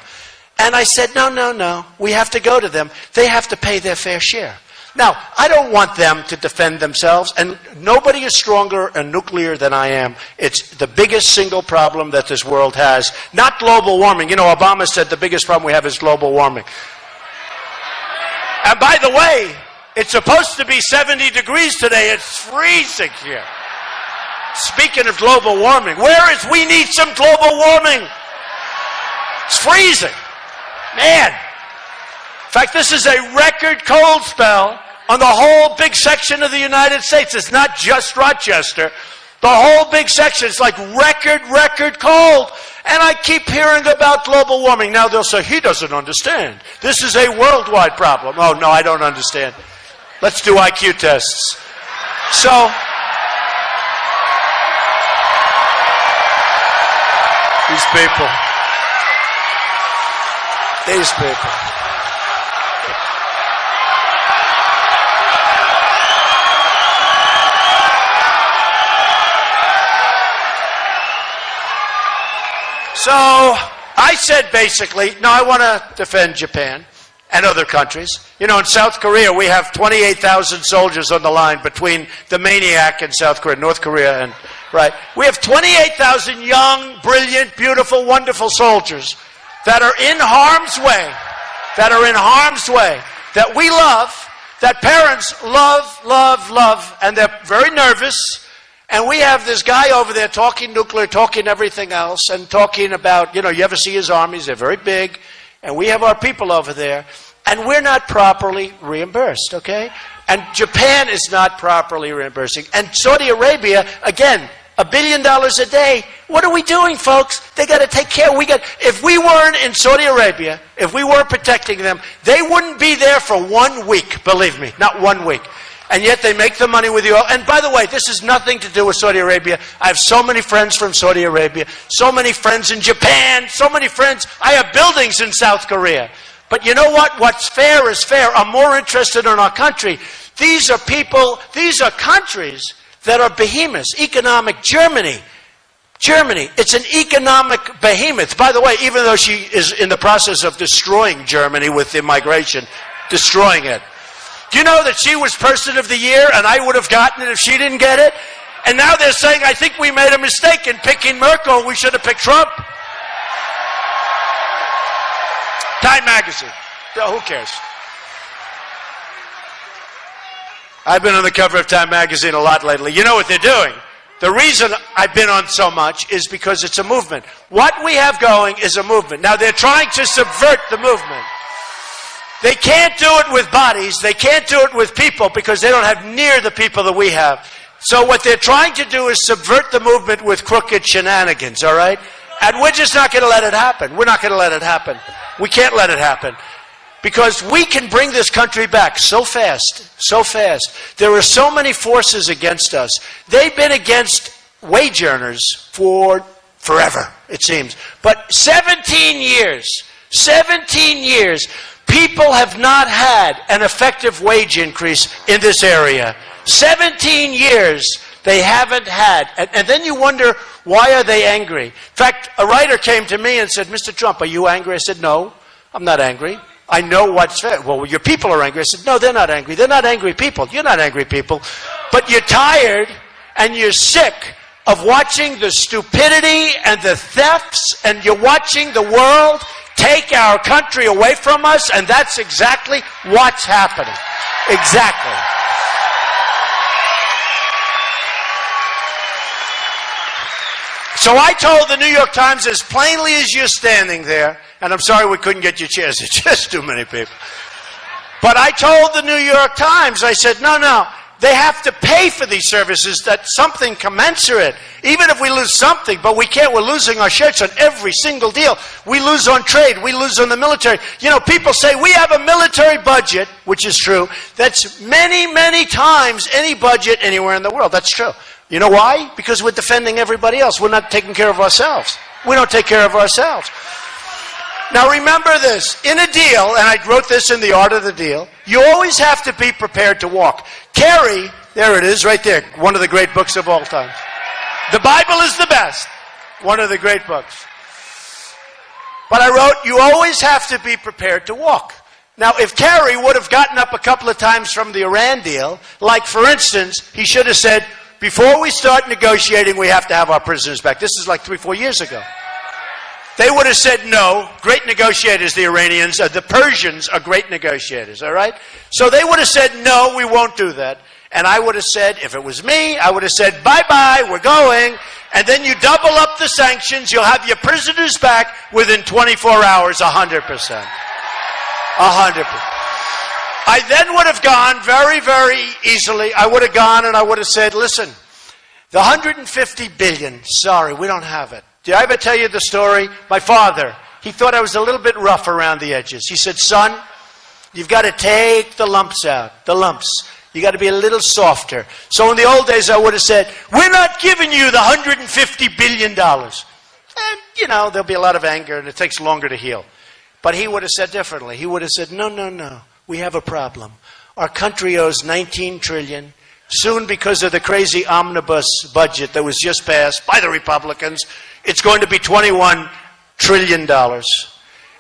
Speaker 2: And I said, no, we have to go to them. They have to pay their fair share. Now, I don't want them to defend themselves, and nobody is stronger and nuclear than I am. It's the biggest single problem that this world has, not global warming. You know, Obama said the biggest problem we have is global warming. And by the way, it's supposed to be 70 degrees today. It's freezing here. Speaking of global warming, we need some global warming. It's freezing. Man. In fact, this is a record cold spell on the whole big section of the United States. It's not just Rochester. The whole big section is like record cold. And I keep hearing about global warming. Now they'll say, he doesn't understand. This is a worldwide problem. Oh, no, I don't understand. Let's do IQ tests. So, these people. So, I said basically, no, I want to defend Japan and other countries. You know, in South Korea, we have 28,000 soldiers on the line between the maniac in South Korea, North Korea, and, right? We have 28,000 young, brilliant, beautiful, wonderful soldiers that are in harm's way, that we love, that parents love, and they're very nervous. And we have this guy over there talking nuclear, talking everything else, and talking about, you know, you ever see his armies? They're very big. And we have our people over there, and we're not properly reimbursed, okay? And Japan is not properly reimbursing. And Saudi Arabia, again, $1 billion a day. What are we doing, folks? They got to take care. If we weren't in Saudi Arabia, if we weren't protecting them, they wouldn't be there for 1 week, believe me, not 1 week. and yet they make the money with the oil. And by the way, this has nothing to do with Saudi Arabia. I have so many friends from Saudi Arabia, so many friends in Japan, so many friends. I have buildings in South Korea. But you know what? What's fair is fair. I'm more interested in our country. These are people, these are countries that are behemoths. Economic Germany. Germany, it's an economic behemoth. By the way, even though she is in the process of destroying Germany with immigration, destroying it. Do you know that she was Person of the Year and I would have gotten it if she didn't get it? And now they're saying, I think we made a mistake in picking Merkel. We should have picked Trump. Time magazine. Oh, who cares? I've been on the cover of Time magazine a lot lately. You know what they're doing? The reason I've been on so much is because it's a movement. What we have going is a movement. Now, they're trying to subvert the movement. They can't do it with bodies. They can't do it with people because they don't have near the people that we have. So what they're trying to do is subvert the movement with crooked shenanigans, all right? And we're just not going to let it happen. We're not going to let it happen. We can't let it happen. Because we can bring this country back so fast, so fast. There are so many forces against us. They've been against wage earners for forever, it seems. But 17 years, people have not had an effective wage increase in this area. 17 years they haven't had. And then you wonder, why are they angry? In fact, a writer came to me and said, Mr. Trump, are you angry? I said, no, I'm not angry. I know what's fair. Well, your people are angry. I said, no, they're not angry. They're not angry people. You're not angry people. But you're tired and you're sick of watching the stupidity and the thefts, and you're watching the world take our country away from us, and that's exactly what's happening. Exactly. So I told the New York Times, as plainly as you're standing there, and I'm sorry we couldn't get you chairs, it's just too many people. But I told the New York Times, I said, no, they have to pay for these services, that something commensurate. Even if we lose something, but we can't, we're losing our shirts on every single deal. We lose on trade, we lose on the military. You know, people say we have a military budget, which is true, that's many, many times any budget anywhere in the world. That's true. You know why? Because we're defending everybody else. We're not taking care of ourselves. We don't take care of ourselves. Now remember this, in a deal, and I wrote this in The Art of the Deal, you always have to be prepared to walk. Carrie, there it is, right there, one of the great books of all time. The Bible is the best, one of the great books. But I wrote, you always have to be prepared to walk. Now, if Kerry would have gotten up a couple of times from the Iran deal, like for instance, he should have said, before we start negotiating, we have to have our prisoners back. This is like 3-4 years ago. They would have said no. Great negotiators, the Iranians. The Persians are great negotiators, all right? So they would have said, no, we won't do that. And I would have said, if it was me, I would have said, bye-bye, we're going. And then you double up the sanctions. You'll have your prisoners back within 24 hours, 100%. 100%. I then would have gone very, very easily. I would have gone and I would have said, listen, the 150 billion, sorry, we don't have it. Did I ever tell you the story? My father, he thought I was a little bit rough around the edges. He said, son, you've got to take the lumps out, the lumps. You got to be a little softer. So in the old days, I would have said, we're not giving you the $150 billion. And, you know, there'll be a lot of anger and it takes longer to heal. But he would have said differently. He would have said, no, we have a problem. Our country owes $19 trillion. Soon, because of the crazy omnibus budget that was just passed by the Republicans, it's going to be $21 trillion.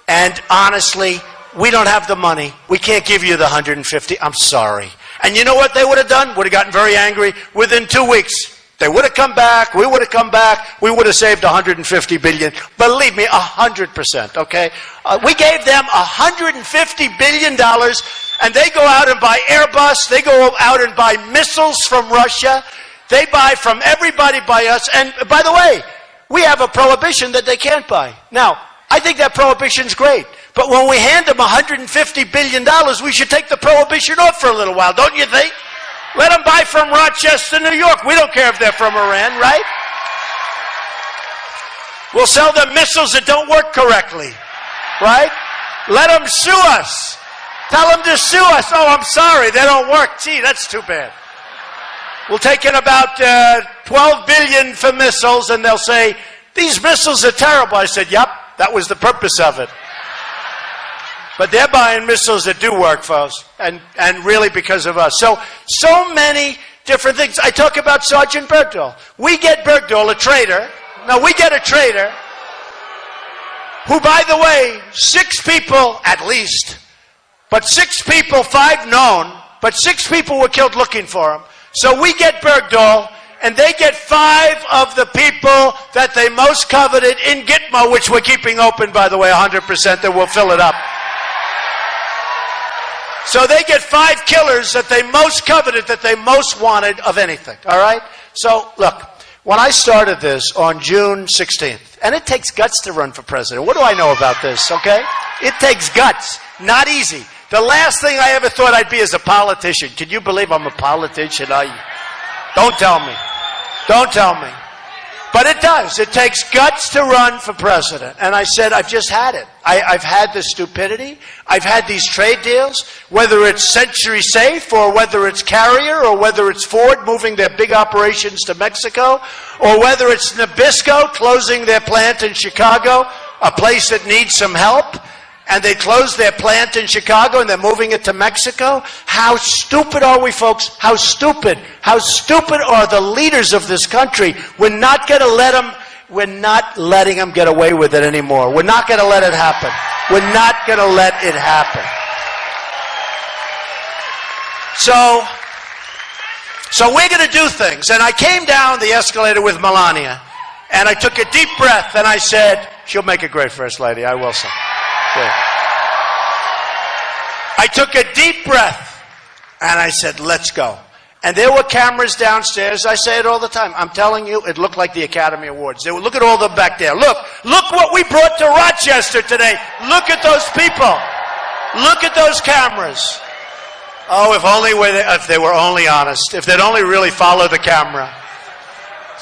Speaker 2: And honestly, we don't have the money. We can't give you the 150. I'm sorry. And you know what they would have done? Would have gotten very angry. Within 2 weeks, they would have come back. We would have come back. We would have saved $150 billion. Believe me, 100%, okay? We gave them $150 billion, and they go out and buy Airbus. They go out and buy missiles from Russia. They buy from everybody by us. And by the way, we have a prohibition that they can't buy. Now, I think that prohibition's great. But when we hand them $150 billion, we should take the prohibition off for a little while, don't you think? Let them buy from Rochester, New York. We don't care if they're from Iran, right? We'll sell them missiles that don't work correctly, right? Let them sue us. Tell them to sue us. Oh, I'm sorry, they don't work. Gee, that's too bad. We'll take in about 12 billion for missiles, and they'll say, these missiles are terrible. I said, yep, that was the purpose of it. But they're buying missiles that do work, folks, and really because of us. So many different things. I talk about Sergeant Bergdahl. We get Bergdahl, a traitor. No, we get a traitor who, by the way, 6 people at least, but 6 people, 5 known, but 6 people were killed looking for him. So we get Bergdahl, and they get 5 of the people that they most coveted in Gitmo, which we're keeping open, by the way, 100%, that we'll fill it up. So they get 5 killers that they most coveted, that they most wanted of anything, all right? So, look, when I started this on June 16th, and it takes guts to run for president. What do I know about this, okay? It takes guts. Not easy. The last thing I ever thought I'd be is a politician. Can you believe I'm a politician? Don't tell me. Don't tell me. But it does. It takes guts to run for president. And I said, I've just had it. I've had the stupidity. I've had these trade deals, whether it's Century Safe or whether it's Carrier or whether it's Ford moving their big operations to Mexico or whether it's Nabisco closing their plant in Chicago, a place that needs some help. And they closed their plant in Chicago and they're moving it to Mexico. How stupid are we, folks? How stupid? How stupid are the leaders of this country? We're not going to let them, we're not letting them get away with it anymore. We're not going to let it happen. We're not going to let it happen. So we're going to do things. And I came down the escalator with Melania and I took a deep breath and I said, she'll make a great first lady, I will say. I took a deep breath and I said, let's go. And there were cameras downstairs. I say it all the time. I'm telling you, it looked like the Academy Awards. Look at all them back there. Look what we brought to Rochester today. Look at those people. Look at those cameras. Oh, if they were only honest. If they'd only really follow the camera.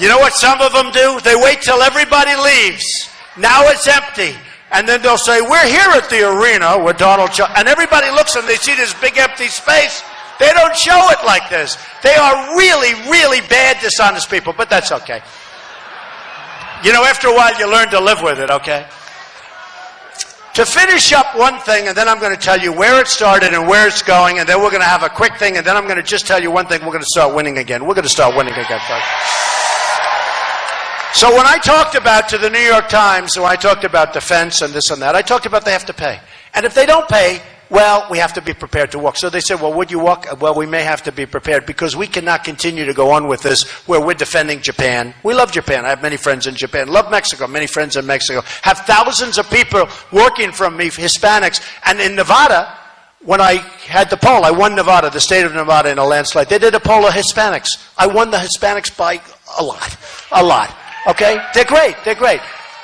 Speaker 2: You know what some of them do? They wait till everybody leaves. Now it's empty. And then they'll say, we're here at the arena with Donald Trump. And everybody looks and they see this big empty space. They don't show it like this. They are really, really bad, dishonest people. But that's okay. You know, after a while, you learn to live with it, okay? To finish up one thing, and then I'm going to tell you where it started and where it's going, and then we're going to have a quick thing, and then I'm going to just tell you one thing. We're going to start winning again. We're going to start winning again, folks. So when I talked about to the New York Times, when I talked about defense and this and that, I talked about they have to pay. And if they don't pay, well, we have to be prepared to walk. So they said, well, would you walk? Well, we may have to be prepared because we cannot continue to go on with this where we're defending Japan. We love Japan. I have many friends in Japan. Love Mexico. Many friends in Mexico. Have thousands of people working from me, Hispanics. And in Nevada, when I had the poll, I won Nevada, the state of Nevada, in a landslide. They did a poll of Hispanics. I won the Hispanics by a lot. A lot. Okay? They're great. They're great.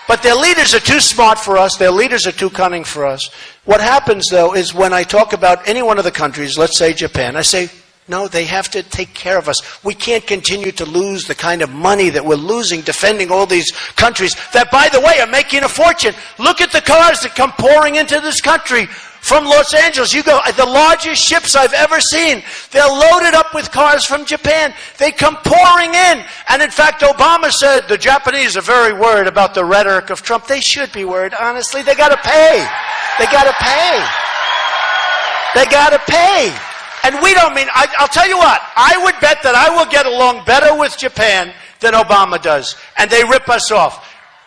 Speaker 2: But their leaders are too smart for us. Their leaders are too cunning for us. What happens, though, is when I talk about any one of the countries, let's say Japan, I say, no, they have to take care of us. We can't continue to lose the kind of money that we're losing defending all these countries that, by the way, are making a fortune. Look at the cars that come pouring into this country. From Los Angeles, you go, the largest ships I've ever seen. They're loaded up with cars from Japan. They come pouring in. And in fact, Obama said the Japanese are very worried about the rhetoric of Trump. They should be worried, honestly. They got to pay. They got to pay. They got to pay. And we don't mean, I'll tell you what, I would bet that I will get along better with Japan than Obama does. And they rip us off.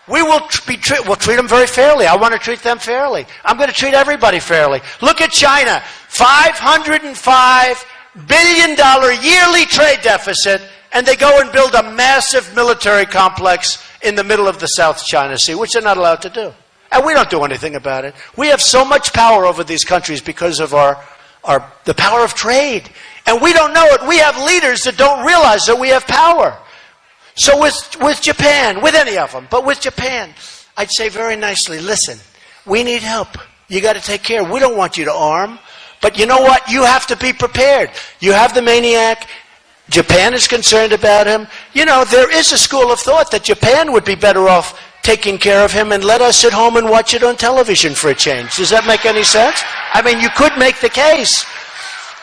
Speaker 2: We'll treat them very fairly. I want to treat them fairly. I'm going to treat everybody fairly. Look at China. $505 billion yearly trade deficit, and they go and build a massive military complex in the middle of the South China Sea, which they're not allowed to do. And we don't do anything about it. We have so much power over these countries because of the power of trade. And we don't know it. We have leaders that don't realize that we have power. So with Japan, with any of them, but with Japan, I'd say very nicely, listen, we need help. You got to take care. We don't want you to arm. But you know what? You have to be prepared. You have the maniac. Japan is concerned about him. You know, there is a school of thought that Japan would be better off taking care of him and let us sit home and watch it on television for a change. Does that make any sense? I mean, you could make the case.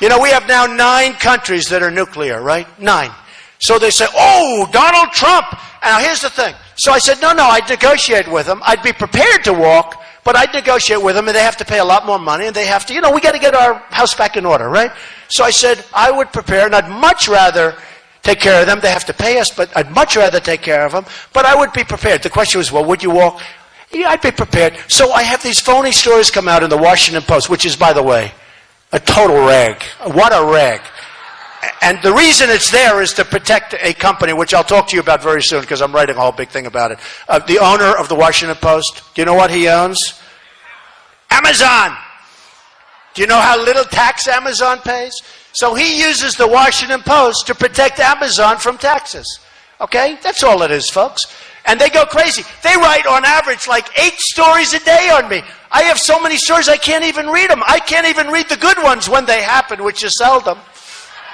Speaker 2: You know, we have now 9 countries that are nuclear, right? 9. So they say, oh, Donald Trump. Now, here's the thing. So I said, no, I'd negotiate with him. I'd be prepared to walk, but I'd negotiate with them, and they have to pay a lot more money, and they have to, we got to get our house back in order, right? So I said, I would prepare, and I'd much rather take care of them. They have to pay us, but I'd much rather take care of them, but I would be prepared. The question was, well, would you walk? Yeah, I'd be prepared. So I have these phony stories come out in the Washington Post, which is, by the way, a total rag. What a rag. And the reason it's there is to protect a company, which I'll talk to you about very soon because I'm writing a whole big thing about it. The owner of the Washington Post, do you know what he owns? Amazon. Do you know how little tax Amazon pays? So he uses the Washington Post to protect Amazon from taxes. Okay? That's all it is, folks. And they go crazy. They write on average like 8 stories a day on me. I have so many stories I can't even read them. I can't even read the good ones when they happen, which is seldom.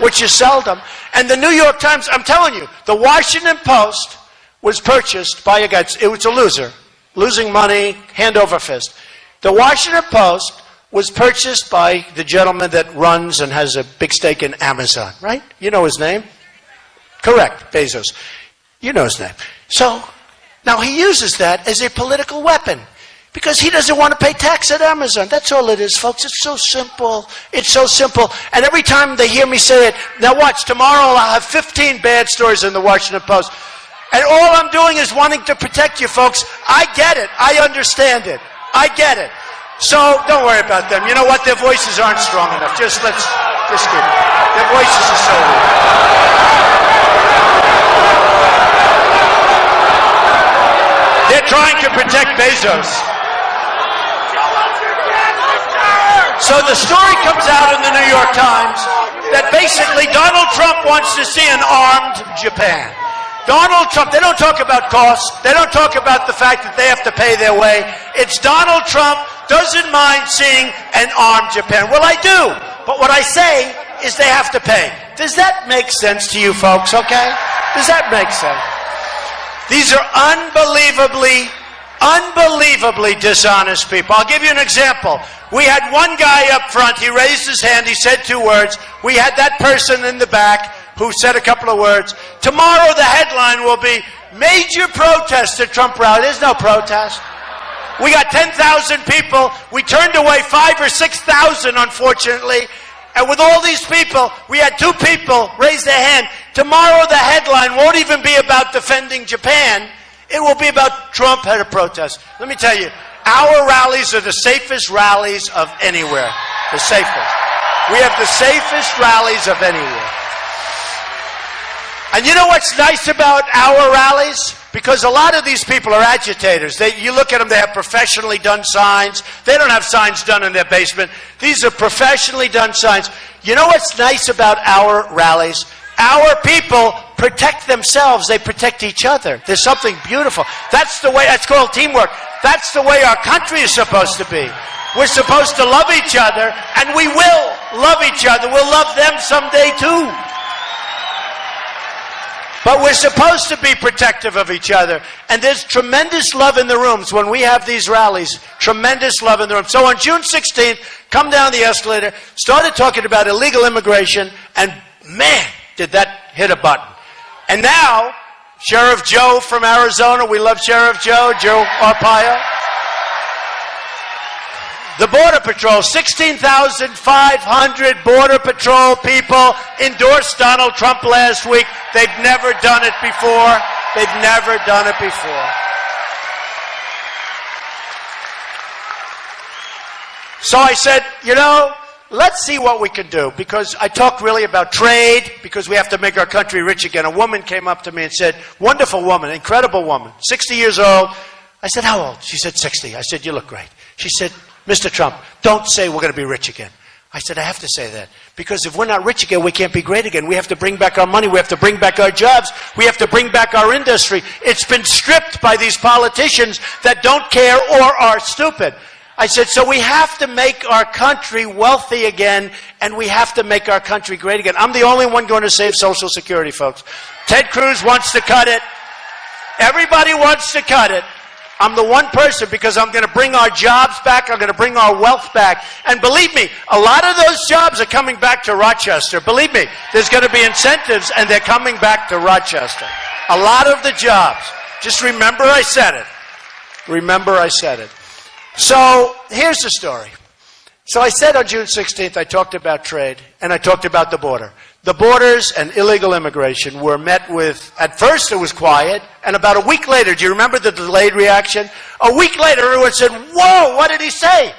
Speaker 2: And the New York Times, I'm telling you, the Washington Post was purchased by a guy, it was a loser, losing money, hand over fist. The Washington Post was purchased by the gentleman that runs and has a big stake in Amazon, right? You know his name? Correct, Bezos. You know his name. So, now he uses that as a political weapon. Because he doesn't want to pay tax at Amazon. That's all it is, folks. It's so simple. It's so simple. And every time they hear me say it, now watch, tomorrow I'll have 15 bad stories in the Washington Post. And all I'm doing is wanting to protect you, folks. I get it. I understand it. I get it. So don't worry about them. You know what? Their voices aren't strong enough. Just keep it. Their voices are so weak. They're trying to protect Bezos. So the story comes out in the New York Times that basically Donald Trump wants to see an armed Japan. Donald Trump, they don't talk about costs. They don't talk about the fact that they have to pay their way. It's Donald Trump doesn't mind seeing an armed Japan. Well, I do. But what I say is they have to pay. Does that make sense to you folks, okay? Does that make sense? These are unbelievably dishonest people. I'll give you an example. We had one guy up front, he raised his hand, he said 2 words. We had that person in the back who said a couple of words. Tomorrow the headline will be, major protest at Trump rally. There's no protest. We got 10,000 people. We turned away 5,000 or 6,000, unfortunately. And with all these people, we had 2 people raise their hand. Tomorrow the headline won't even be about defending Japan. It will be about Trump had a protest. Let me tell you, our rallies are the safest rallies of anywhere. The safest. We have the safest rallies of anywhere. And you know what's nice about our rallies? Because a lot of these people are agitators. You look at them, they have professionally done signs. They don't have signs done in their basement. These are professionally done signs. You know what's nice about our rallies? Our people protect themselves. They protect each other. There's something beautiful. That's the way, that's called teamwork. That's the way our country is supposed to be. We're supposed to love each other, and we will love each other. We'll love them someday too. But we're supposed to be protective of each other. And there's tremendous love in the rooms when we have these rallies. Tremendous love in the room. So on June 16th, come down the escalator, started talking about illegal immigration, and man, did that hit a button. And now, Sheriff Joe from Arizona, we love Sheriff Joe Arpaio. The Border Patrol, 16,500 Border Patrol people endorsed Donald Trump last week. They've never done it before. They've never done it before. So I said, you know, let's see what we can do, because I talked really about trade, because we have to make our country rich again. A woman came up to me and said, wonderful woman, incredible woman, 60 years old. I said, how old? She said, 60. I said, you look great. She said, Mr. Trump, don't say we're going to be rich again. I said, I have to say that, because if we're not rich again, we can't be great again. We have to bring back our money. We have to bring back our jobs. We have to bring back our industry. It's been stripped by these politicians that don't care or are stupid. I said, so we have to make our country wealthy again, and we have to make our country great again. I'm the only one going to save Social Security, folks. Ted Cruz wants to cut it. Everybody wants to cut it. I'm the one person because I'm going to bring our jobs back. I'm going to bring our wealth back. And believe me, a lot of those jobs are coming back to Rochester. Believe me, there's going to be incentives and they're coming back to Rochester. A lot of the jobs. Just remember I said it. Remember I said it. So here's the story. So I said on June 16th, I talked about trade and I talked about the border. The borders and illegal immigration were met with, at first it was quiet, and about a week later, do you remember the delayed reaction? A week later, everyone said, whoa, what did he say?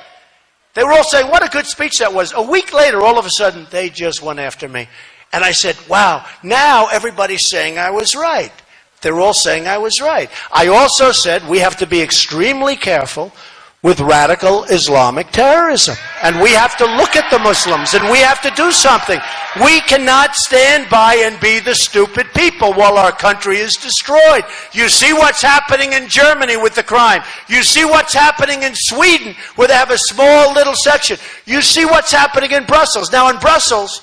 Speaker 2: They were all saying, what a good speech that was. A week later, all of a sudden, they just went after me. And I said, wow, now everybody's saying I was right. They're all saying I was right. I also said we have to be extremely careful with radical Islamic terrorism. And we have to look at the Muslims and we have to do something. We cannot stand by and be the stupid people while our country is destroyed. You see what's happening in Germany with the crime. You see what's happening in Sweden where they have a small little section. You see what's happening in Brussels. Now in Brussels,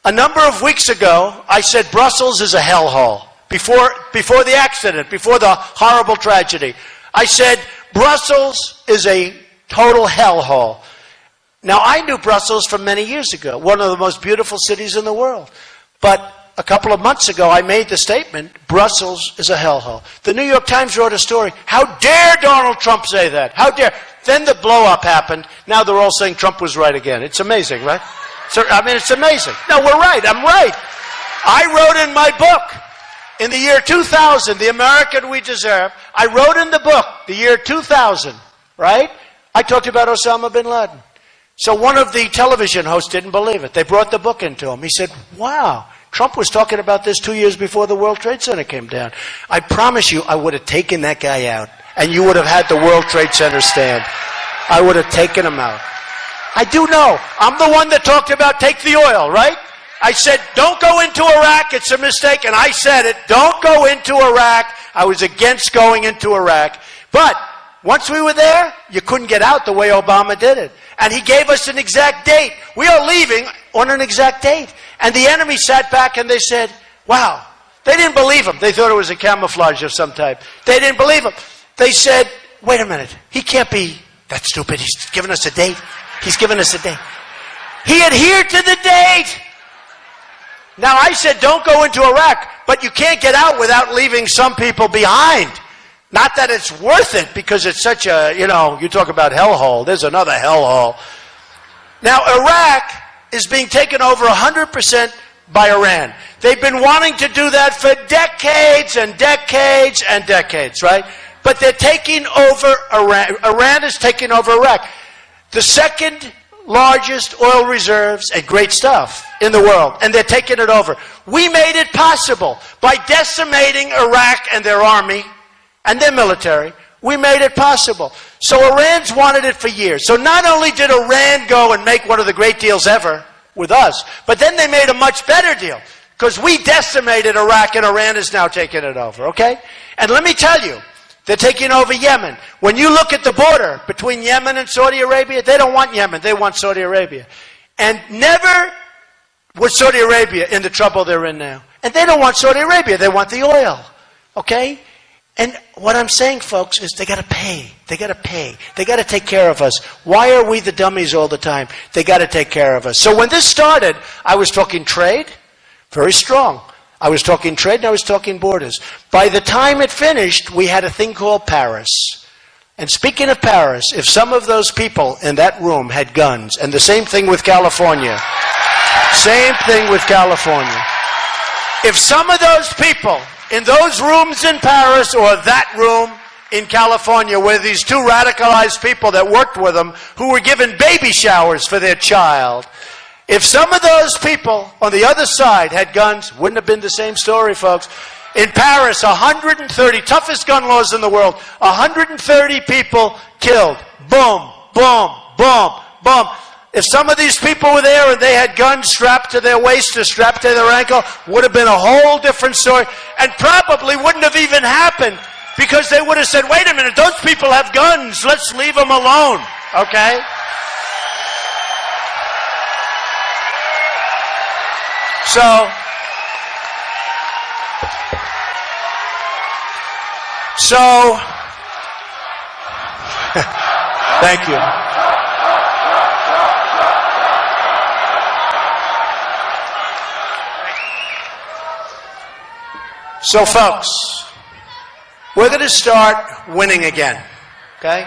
Speaker 2: a number of weeks ago, I said Brussels is a hellhole. Before the accident, before the horrible tragedy. I said Brussels is a total hellhole. Now, I knew Brussels from many years ago, one of the most beautiful cities in the world. But a couple of months ago, I made the statement, Brussels is a hellhole. The New York Times wrote a story. How dare Donald Trump say that? How dare? Then the blow-up happened. Now they're all saying Trump was right again. It's amazing, right? So, I mean, it's amazing. No, we're right. I'm right. I wrote in my book, in the year 2000, The American We Deserve, I wrote in the book, the year 2000, right? I talked about Osama bin Laden. So one of the television hosts didn't believe it. They brought the book into him. He said, wow, Trump was talking about this 2 years before the World Trade Center came down. I promise you, I would have taken that guy out, and you would have had the World Trade Center stand. I would have taken him out. I do know. I'm the one that talked about take the oil, right? I said, don't go into Iraq, it's a mistake, and I said it, don't go into Iraq. I was against going into Iraq. But once we were there, you couldn't get out the way Obama did it. And he gave us an exact date. We are leaving on an exact date. And the enemy sat back and they said, wow. They didn't believe him. They thought it was a camouflage of some type. They didn't believe him. They said, wait a minute, he can't be that stupid. He's given us a date. He's given us a date. He adhered to the date. Now, I said, don't go into Iraq, but you can't get out without leaving some people behind. Not that it's worth it, because it's such a, you talk about hellhole. There's another hellhole. Now, Iraq is being taken over 100% by Iran. They've been wanting to do that for decades and decades and decades, right? But they're taking over Iran. Iran is taking over Iraq. The second largest oil reserves and great stuff in the world, and they're taking it over. We made it possible by decimating Iraq and their army and their military. We made it possible. So Iran's wanted it for years. So not only did Iran go and make one of the great deals ever with us, but then they made a much better deal because we decimated Iraq and Iran is now taking it over, okay? And let me tell you, they're taking over Yemen. When you look at the border between Yemen and Saudi Arabia, they don't want Yemen, they want Saudi Arabia. And never was Saudi Arabia in the trouble they're in now. And they don't want Saudi Arabia, they want the oil. Okay? And what I'm saying, folks, is they got to pay. They got to pay. They got to take care of us. Why are we the dummies all the time? They got to take care of us. So when this started, I was talking trade, very strong. I was talking trade and I was talking borders. By the time it finished, we had a thing called Paris. And speaking of Paris, if some of those people in that room had guns, and the same thing with California, same thing with California. If some of those people in those rooms in Paris or that room in California were these two radicalized people that worked with them who were given baby showers for their child, if some of those people on the other side had guns, wouldn't have been the same story, folks. In Paris, 130, toughest gun laws in the world, 130 people killed. Boom, boom, boom, boom. If some of these people were there and they had guns strapped to their waist or strapped to their ankle, would have been a whole different story and probably wouldn't have even happened because they would have said, wait a minute, those people have guns, let's leave them alone, okay? Thank you. So, folks, we're going to start winning again, okay?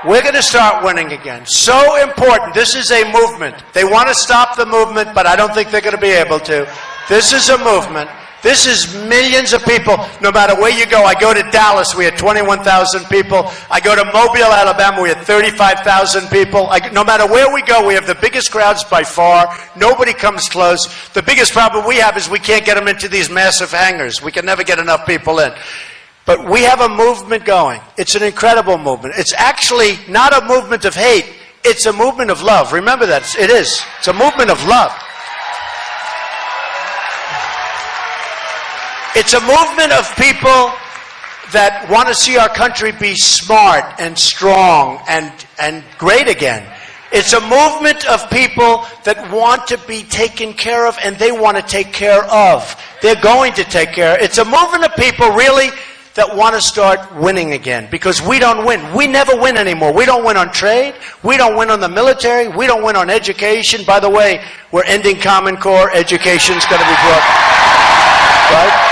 Speaker 2: We're going to start winning again. So important. This is a movement. They want to stop the movement, but I don't think they're going to be able to. This is a movement. This is millions of people. No matter where you go, I go to Dallas, we had 21,000 people. I go to Mobile, Alabama, we had 35,000 people. No matter where we go, we have the biggest crowds by far. Nobody comes close. The biggest problem we have is we can't get them into these massive hangars. We can never get enough people in. But we have a movement going. It's an incredible movement. It's actually not a movement of hate. It's a movement of love. Remember that. It is. It's a movement of love. It's a movement of people that want to see our country be smart and strong and great again. It's a movement of people that want to be taken care of, and they want to take care of. They're going to take care. It's a movement of people, really, that want to start winning again, because we don't win. We never win anymore. We don't win on trade. We don't win on the military. We don't win on education. By the way, we're ending Common Core. Education's going to be brought, right?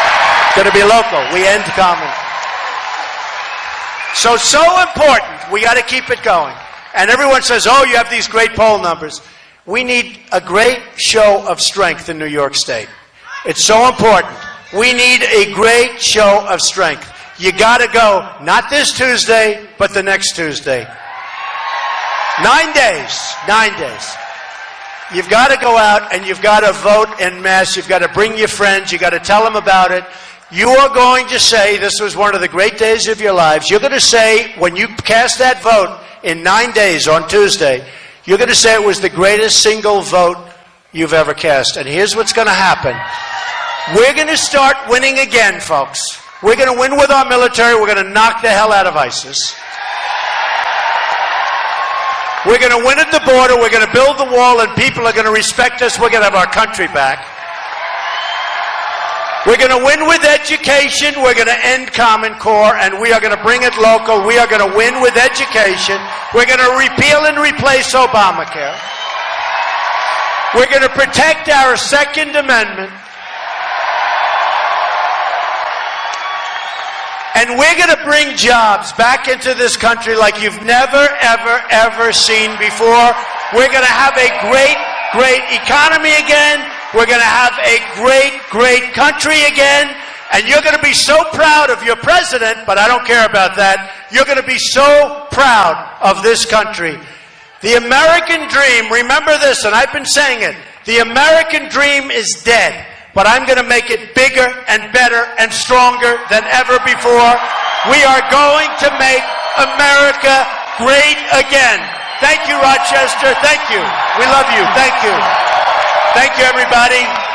Speaker 2: Going to be local. We end Common. So important. We got to keep it going. And everyone says, oh, you have these great poll numbers. We need a great show of strength in New York State. It's so important. We need a great show of strength. You got to go, not this Tuesday, but the next Tuesday. 9 days. 9 days. You've got to go out and you've got to vote en masse. You've got to bring your friends. You've got to tell them about it. You are going to say this was one of the great days of your lives. You're going to say, when you cast that vote in 9 days on Tuesday, you're going to say it was the greatest single vote you've ever cast. And here's what's going to happen. We're going to start winning again, folks. We're going to win with our military. We're going to knock the hell out of ISIS. We're going to win at the border. We're going to build the wall, and people are going to respect us. We're going to have our country back. We're going to win with education. We're going to end Common Core, and we are going to bring it local. We are going to win with education. We're going to repeal and replace Obamacare. We're going to protect our Second Amendment. And we're going to bring jobs back into this country like you've never, ever, ever seen before. We're going to have a great, great economy again. We're going to have a great, great country again. And you're going to be so proud of your president, but I don't care about that. You're going to be so proud of this country. The American dream, remember this, and I've been saying it, the American dream is dead. But I'm going to make it bigger and better and stronger than ever before. We are going to make America great again. Thank you, Rochester. Thank you. We love you. Thank you. Thank you, everybody.